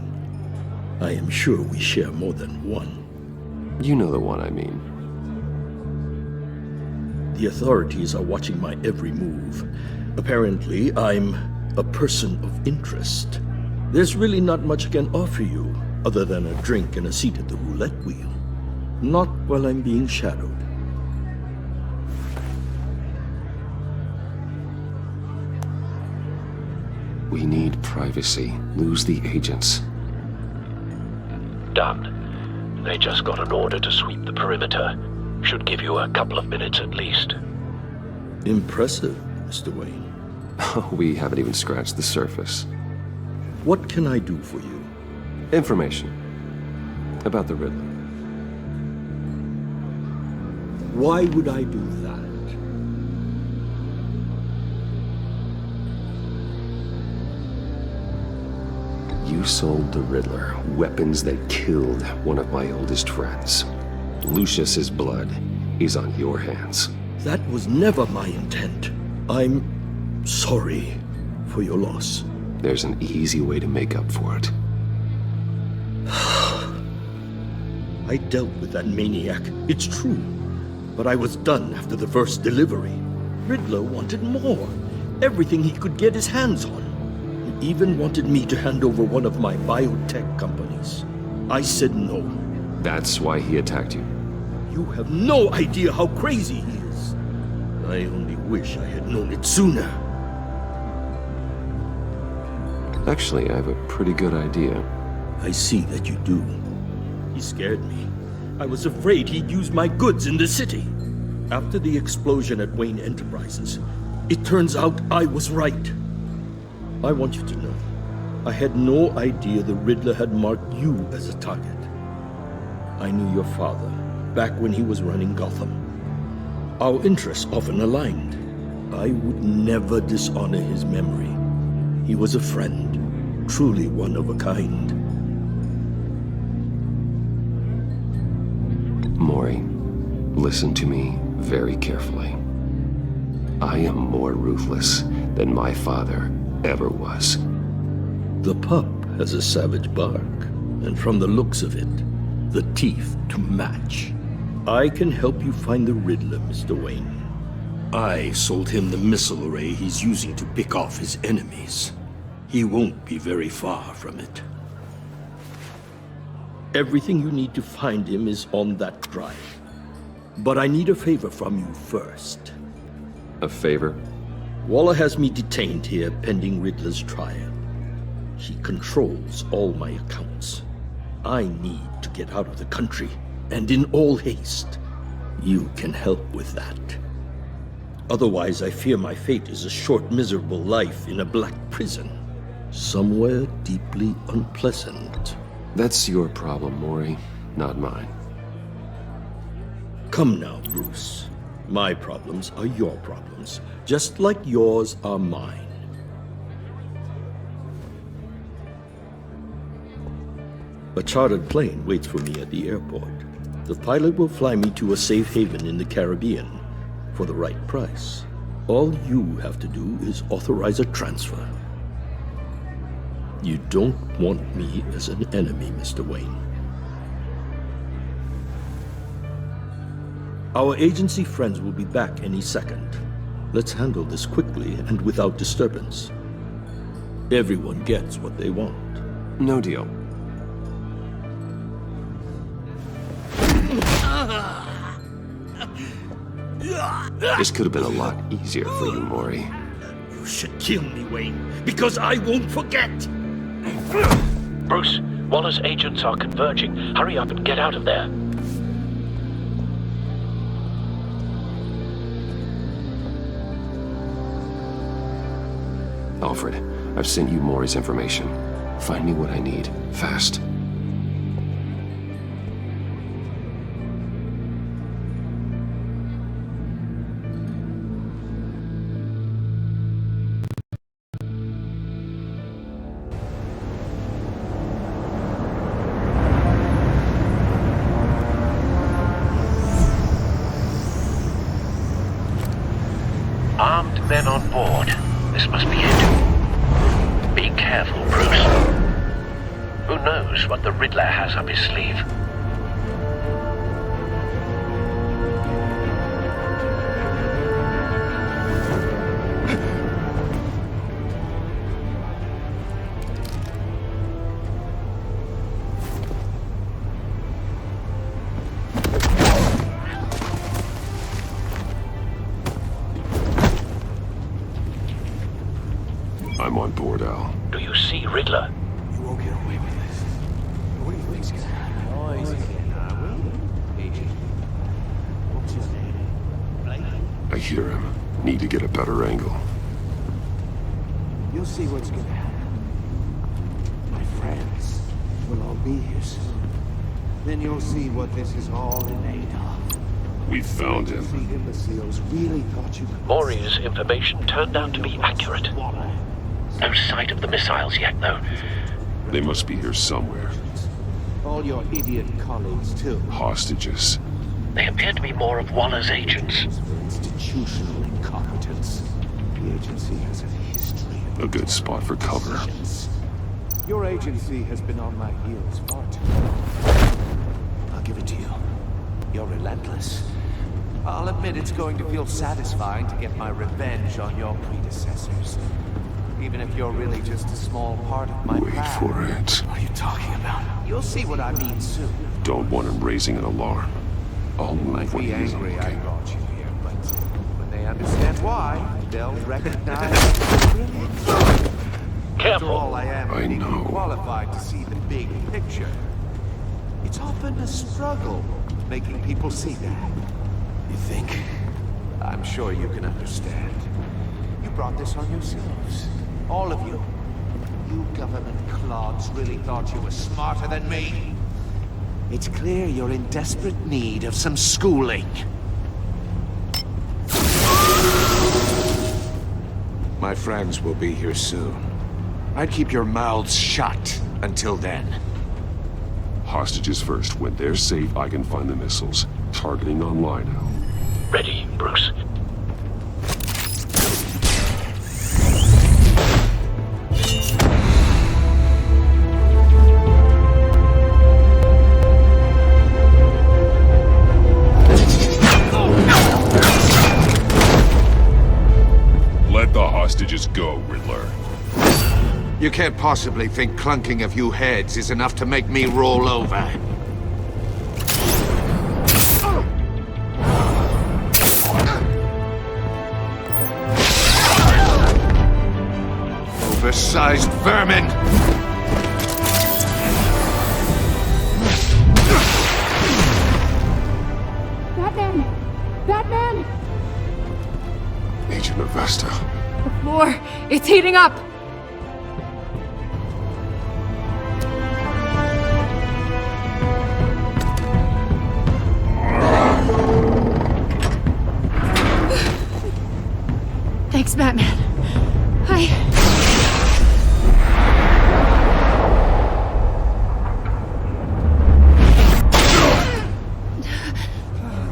S4: I am sure we share more than one.
S1: You know the one I mean.
S4: The authorities are watching my every move. Apparently, I'm a person of interest. There's really not much I can offer you, other than a drink and a seat at the roulette wheel. Not while I'm being shadowed.
S1: We need privacy. Lose the agents.
S13: Done. They just got an order to sweep the perimeter. Should give you a couple of minutes at least.
S4: Impressive, Mr. Wayne.
S1: We haven't even scratched the surface.
S4: What can I do for you?
S1: Information. About the Riddler.
S4: Why would I do that?
S1: You sold the Riddler weapons that killed one of my oldest friends. Lucius's blood is on your hands.
S4: That was never my intent. I'm sorry for your loss.
S1: There's an easy way to make up for it.
S4: I dealt with that maniac, it's true. But I was done after the first delivery. Riddler wanted more. Everything he could get his hands on. He even wanted me to hand over one of my biotech companies. I said no.
S1: That's why he attacked you?
S4: You have no idea how crazy he is. I only wish I had known it sooner.
S1: Actually, I have a pretty good idea.
S4: I see that you do. He scared me. I was afraid he'd use my goods in the city. After the explosion at Wayne Enterprises, it turns out I was right. I want you to know, I had no idea the Riddler had marked you as a target. I knew your father, back when he was running Gotham. Our interests often aligned. I would never dishonor his memory. He was a friend, truly one of a kind.
S1: Maury, listen to me very carefully. I am more ruthless than my father ever was.
S4: The pup has a savage bark, and from the looks of it, the teeth to match. I can help you find the Riddler, Mr. Wayne. I sold him the missile array he's using to pick off his enemies. He won't be very far from it. Everything you need to find him is on that drive. But I need a favor from you first.
S1: A favor?
S4: Waller has me detained here pending Riddler's trial. She controls all my accounts. I need to get out of the country, and in all haste. You can help with that. Otherwise, I fear my fate is a short, miserable life in a black prison. Somewhere deeply unpleasant.
S1: That's your problem, Maury, not mine.
S4: Come now, Bruce. My problems are your problems, just like yours are mine. A chartered plane waits for me at the airport. The pilot will fly me to a safe haven in the Caribbean for the right price. All you have to do is authorize a transfer. You don't want me as an enemy, Mr. Wayne. Our agency friends will be back any second. Let's handle this quickly and without disturbance. Everyone gets what they want.
S1: No deal. This could have been a lot easier for you, Maury.
S4: You should kill me, Wayne, because I won't forget!
S8: Bruce, Waller's agents are converging. Hurry up and get out of there.
S1: Alfred, I've sent you Maury's information. Find me what I need, fast.
S8: Armed men on board. This must be it. Be careful, Bruce. Who knows what the Riddler has up his sleeve?
S1: I'm on board, Al.
S8: Do you see Riddler?
S18: You won't get away with this. What do you think's gonna happen? Oh, easy. What's his name?
S1: I hear him. Need to get a better angle.
S18: You'll see what's gonna happen. My friends will all be here soon. Then you'll see what this is all in aid of.
S19: We found him.
S18: The imbeciles really thought you could...
S8: Maury's information turned out to be accurate. No sight of the missiles yet, though.
S19: They must be here somewhere.
S18: All your idiot colleagues, too.
S19: Hostages.
S8: They appear to be more of Waller's agents.
S18: For institutional incompetence. The agency has a history of...
S19: A good spot for cover.
S18: Your agency has been on my heels far too long. I'll give it to you. You're relentless. I'll admit it's going to feel satisfying to get my revenge on your predecessors. Even if you're really just a small part of my plan.
S19: Wait for it.
S18: What are you talking about? You'll see what I mean soon.
S19: Don't want him raising an alarm. I'll move when
S18: Be
S19: he isn't
S18: angry I
S19: looking.
S18: brought you here, but when they understand why, they'll recognize...
S8: Careful.
S18: After all, I am
S19: I know.
S18: qualified to see the big picture. It's often a struggle making people see that. You think? I'm sure you can understand. You brought this on yourselves. All of you. You government clods really thought you were smarter than me. It's clear you're in desperate need of some schooling.
S6: My friends will be here soon. I'd keep your mouths shut until then.
S19: Hostages first. When they're safe, I can find the missiles. Targeting online now.
S8: Ready, Bruce.
S19: hostages go, Riddler?
S6: You can't possibly think clunking a few heads is enough to make me roll over. Oversized vermin!
S11: Batman! Batman!
S15: Agent Avesta.
S11: The floor, it's heating up! Thanks, Batman.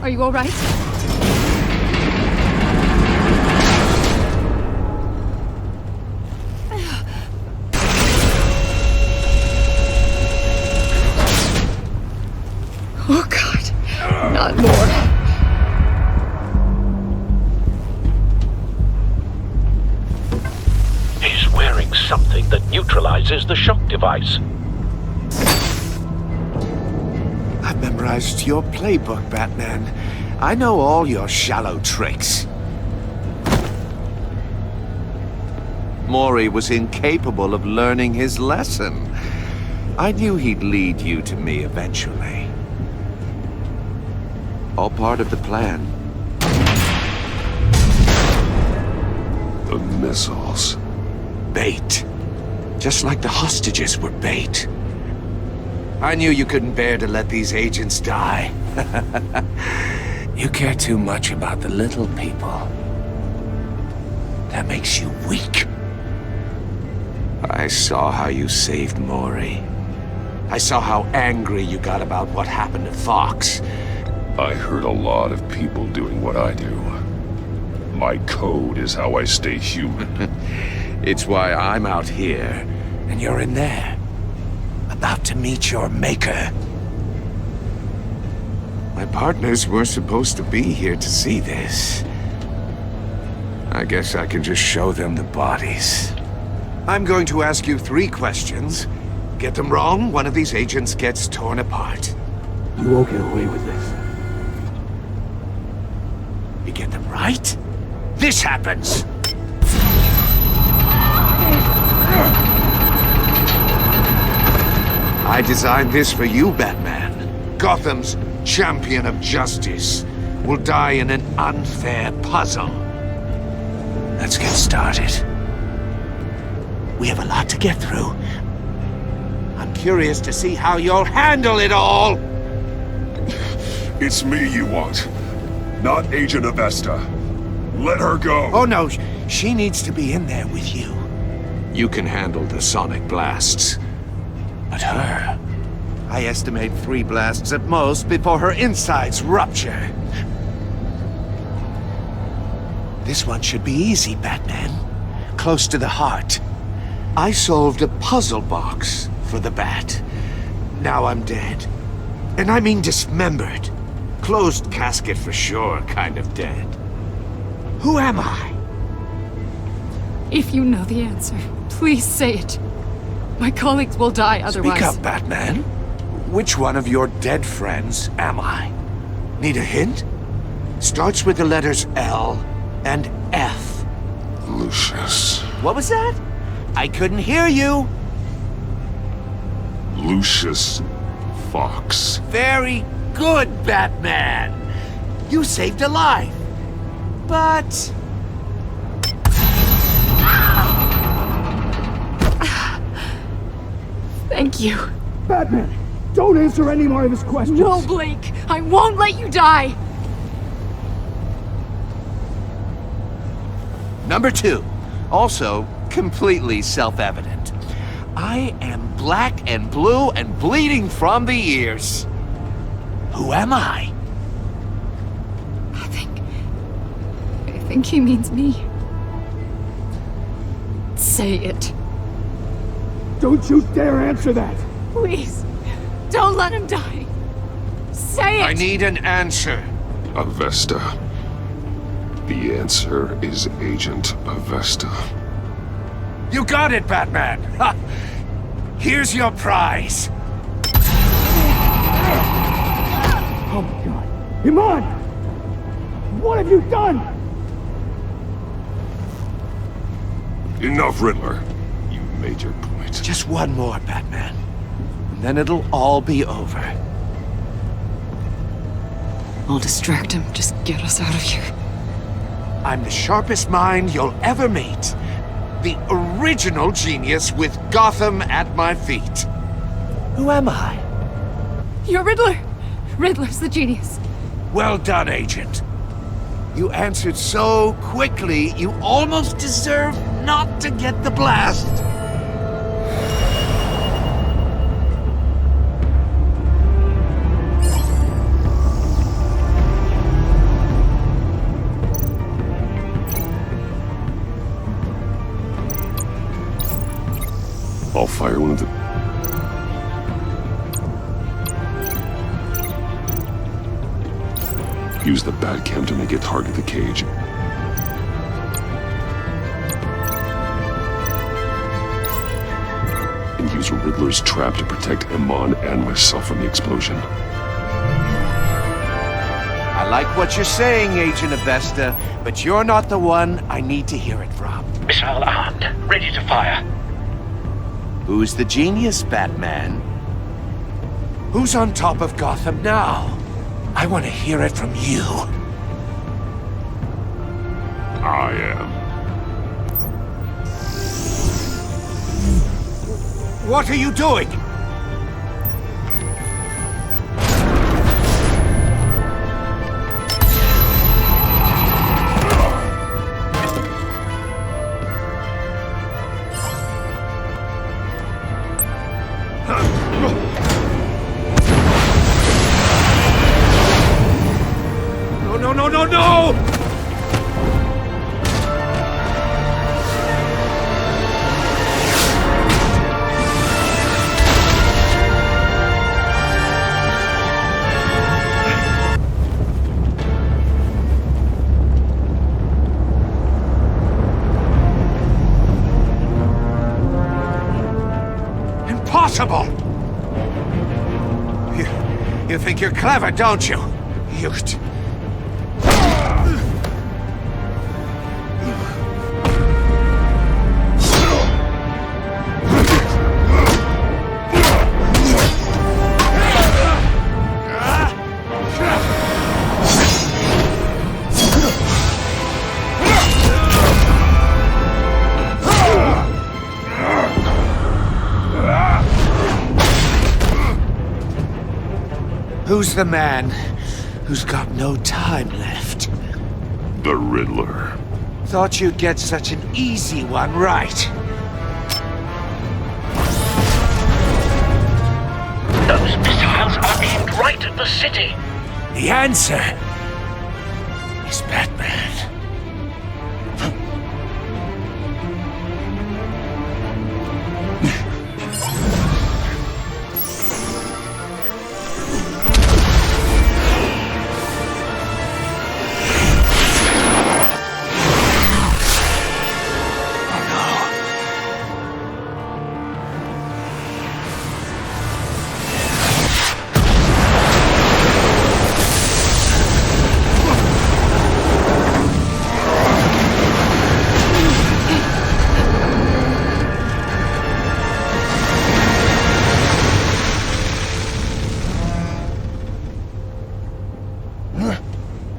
S11: Are you all right? Oh, God. Not more.
S8: He's wearing something that neutralizes the shock device.
S6: I've memorized your playbook, Batman. I know all your shallow tricks. Mori was incapable of learning his lesson. I knew he'd lead you to me eventually. All part of the plan.
S19: The missiles.
S6: Bait. Just like the hostages were bait. I knew you couldn't bear to let these agents die. You care too much about the little people. That makes you weak. I saw how you saved Mori. I saw how angry you got about what happened to Fox.
S19: I heard a lot of people doing what I do. My code is how I stay human.
S6: It's why I'm out here, and you're in there. About to meet your maker. My partners were supposed to be here to see this. I guess I can just show them the bodies. I'm going to ask you 3 questions. Get them wrong, one of these agents gets torn apart.
S17: You won't get away with this.
S6: You get them right, this happens! I designed this for you, Batman. Gotham's champion of justice will die in an unfair puzzle. Let's get started. We have a lot to get through. I'm curious to see how you'll handle it all!
S19: It's me you want, not Agent Avesta. Let her go!
S6: Oh no, she needs to be in there with you. You can handle the sonic blasts. But her... I estimate 3 blasts at most before her insides rupture. This one should be easy, Batman. Close to the heart. I solved a puzzle box for the Bat. Now I'm dead. And I mean dismembered. Closed casket for sure, kind of dead. Who am I?
S11: If you know the answer, please say it. My colleagues will die otherwise.
S6: Speak up, Batman. Which one of your dead friends am I? Need a hint? Starts with the letters L and F.
S19: Lucius.
S6: What was that? I couldn't hear you.
S19: Lucius Fox.
S6: Very good, Batman. You saved a life. But...
S11: Thank you.
S17: Batman, don't answer any more of his questions.
S11: No, Blake. I won't let you die.
S6: Number 2. Also, completely self-evident. I am black and blue and bleeding from the ears. Who am I?
S11: I think he means me. Say it.
S17: Don't you dare answer that!
S11: Please, don't let him die. Say it!
S6: I need an answer.
S19: Avesta. The answer is Agent Avesta.
S3: You got it, Batman! Ha! Here's your prize!
S7: Oh my god. Iman! What have you done?
S19: Enough, Riddler. You made your point.
S3: Just one more, Batman. And then it'll all be over.
S11: I'll distract him. Just get us out of here.
S3: I'm the sharpest mind you'll ever meet. The original genius with Gotham at my feet. Who am I?
S11: You're Riddler! Riddler's the genius.
S3: Well done, Agent. You answered so quickly, you almost deserve not to get the blast.
S19: I'll fire one of the... Use the Batcam to make it target the cage. And use Riddler's trap to protect Iman and myself from the explosion.
S3: I like what you're saying, Agent Avesta, but you're not the one I need to hear it from.
S8: Missile armed, ready to fire.
S3: Who's the genius, Batman? Who's on top of Gotham now? I want to hear it from you.
S19: I am.
S3: What are you doing? No! Impossible! You think you're clever, don't you? You... Who's the man who's got no time left?
S19: The Riddler.
S3: Thought you'd get such an easy one right.
S8: Those missiles are aimed right at the city.
S3: The answer is Batman.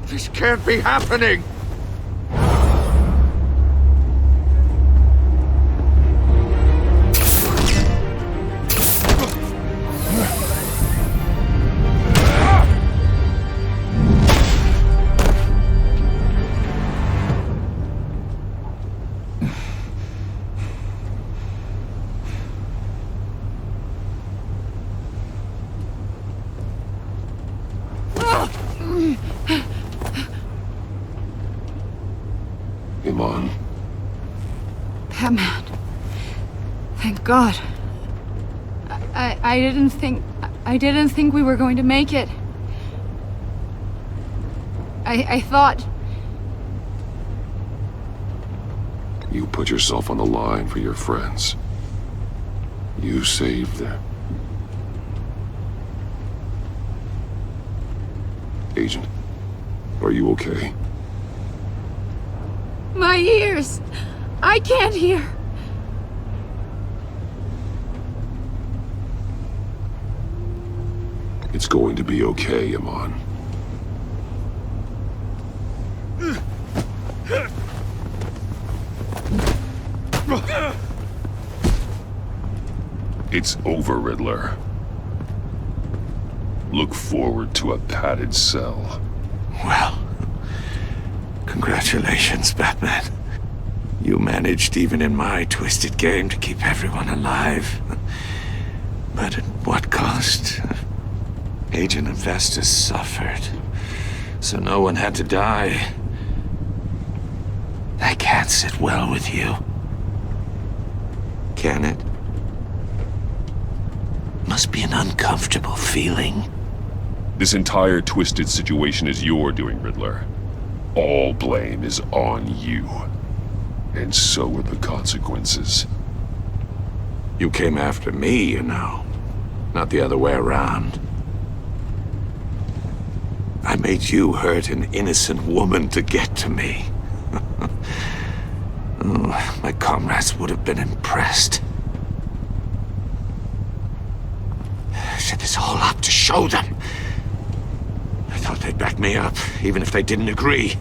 S3: This can't be happening!
S19: Iman.
S11: Batman. Thank God. I didn't think we were going to make it. I thought
S19: You put yourself on the line for your friends. You saved them. Agent, are you okay?
S11: My ears! I can't hear!
S19: It's going to be okay, Iman. It's over, Riddler. Look forward to a padded cell.
S6: Well, congratulations, Batman. You managed, even in my twisted game, to keep everyone alive. But at what cost? Agent Investor suffered, so no one had to die. That can't sit well with you. Can it? Must be an uncomfortable feeling.
S19: This entire twisted situation is your doing, Riddler. All blame is on you. And so are the consequences.
S6: You came after me, you know. Not the other way around. I made you hurt an innocent woman to get to me. Oh, my comrades would have been impressed. I set this all up to show them. I thought they'd back me up, even if they didn't agree.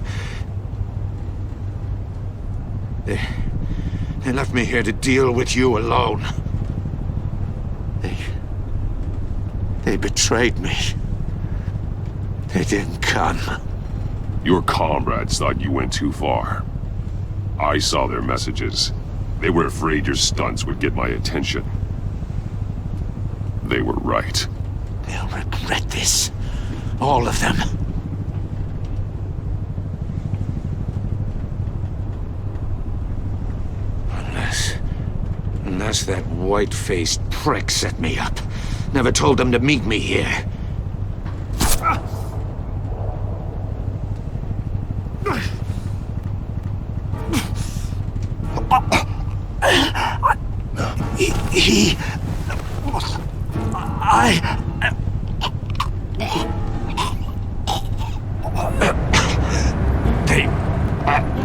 S6: They left me here to deal with you alone. They betrayed me. They didn't come.
S19: Your comrades thought you went too far. I saw their messages. They were afraid your stunts would get my attention. They were right.
S6: They'll regret this. All of them. Unless that white-faced prick set me up. Never told them to meet me here.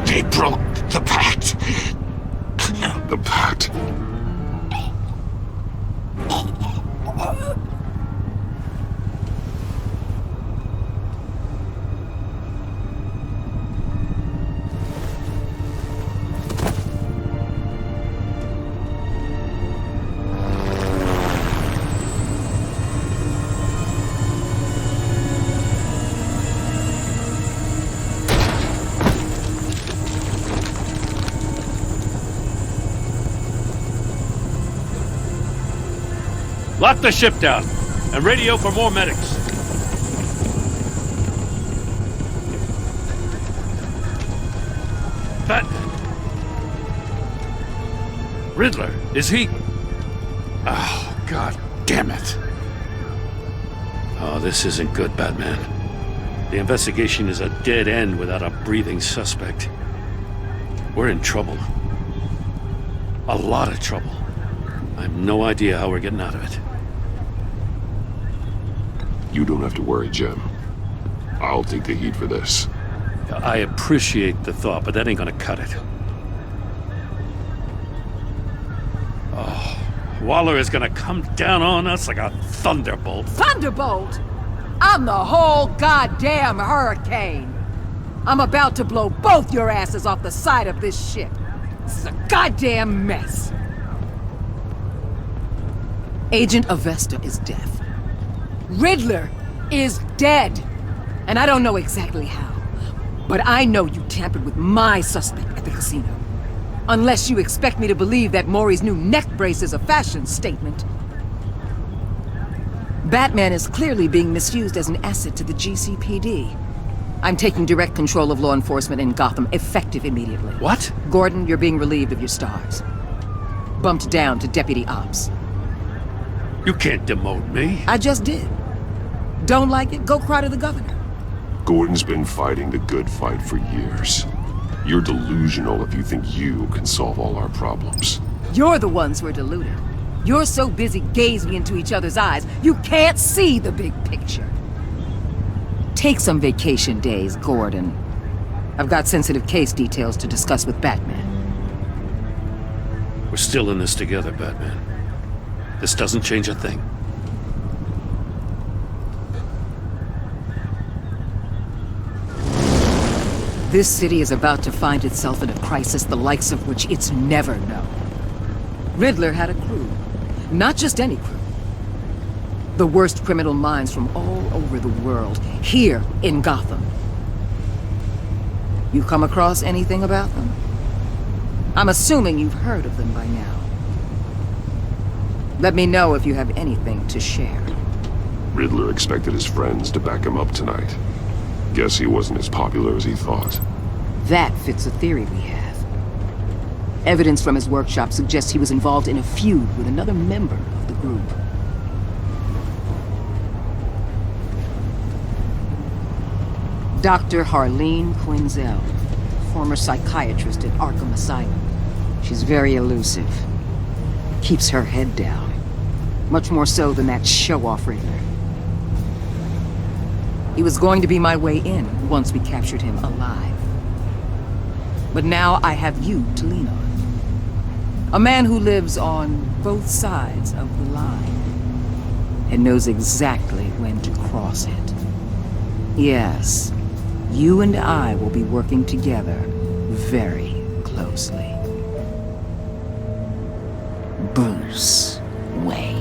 S6: They broke the pact.
S19: The pact?
S9: Lock the ship down, and radio for more medics. Riddler, is he... Oh, God damn it. Oh, this isn't good, Batman. The investigation is a dead end without a breathing suspect. We're in trouble. A lot of trouble. I have no idea how we're getting out of it.
S19: You don't have to worry, Jim. I'll take the heat for this.
S9: I appreciate the thought, but that ain't gonna cut it. Oh, Waller is gonna come down on us like a thunderbolt.
S14: Thunderbolt? I'm the whole goddamn hurricane. I'm about to blow both your asses off the side of this ship. This is a goddamn mess. Agent Avesta is deaf. Riddler is dead. And I don't know exactly how. But I know you tampered with my suspect at the casino. Unless you expect me to believe that Maury's new neck brace is a fashion statement. Batman is clearly being misused as an asset to the GCPD. I'm taking direct control of law enforcement in Gotham, effective immediately.
S9: What?
S14: Gordon, you're being relieved of your stars. Bumped down to Deputy Ops.
S9: You can't demote me.
S14: I just did. Don't like it? Go cry to the governor.
S19: Gordon's been fighting the good fight for years. You're delusional if you think you can solve all our problems.
S14: You're the ones who are deluded. You're so busy gazing into each other's eyes, you can't see the big picture. Take some vacation days, Gordon. I've got sensitive case details to discuss with Batman.
S9: We're still in this together, Batman. This doesn't change a thing.
S14: This city is about to find itself in a crisis the likes of which it's never known. Riddler had a crew. Not just any crew. The worst criminal minds from all over the world, here in Gotham. You come across anything about them? I'm assuming you've heard of them by now. Let me know if you have anything to share.
S19: Riddler expected his friends to back him up tonight. Guess he wasn't as popular as he thought.
S14: That fits a theory we have. Evidence from his workshop suggests he was involved in a feud with another member of the group. Dr. Harleen Quinzel, former psychiatrist at Arkham Asylum. She's very elusive. Keeps her head down. Much more so than that show-off Riddler. He was going to be my way in once we captured him alive. But now I have you to lean on. A man who lives on both sides of the line and knows exactly when to cross it. Yes, you and I will be working together very closely. Bruce Wayne.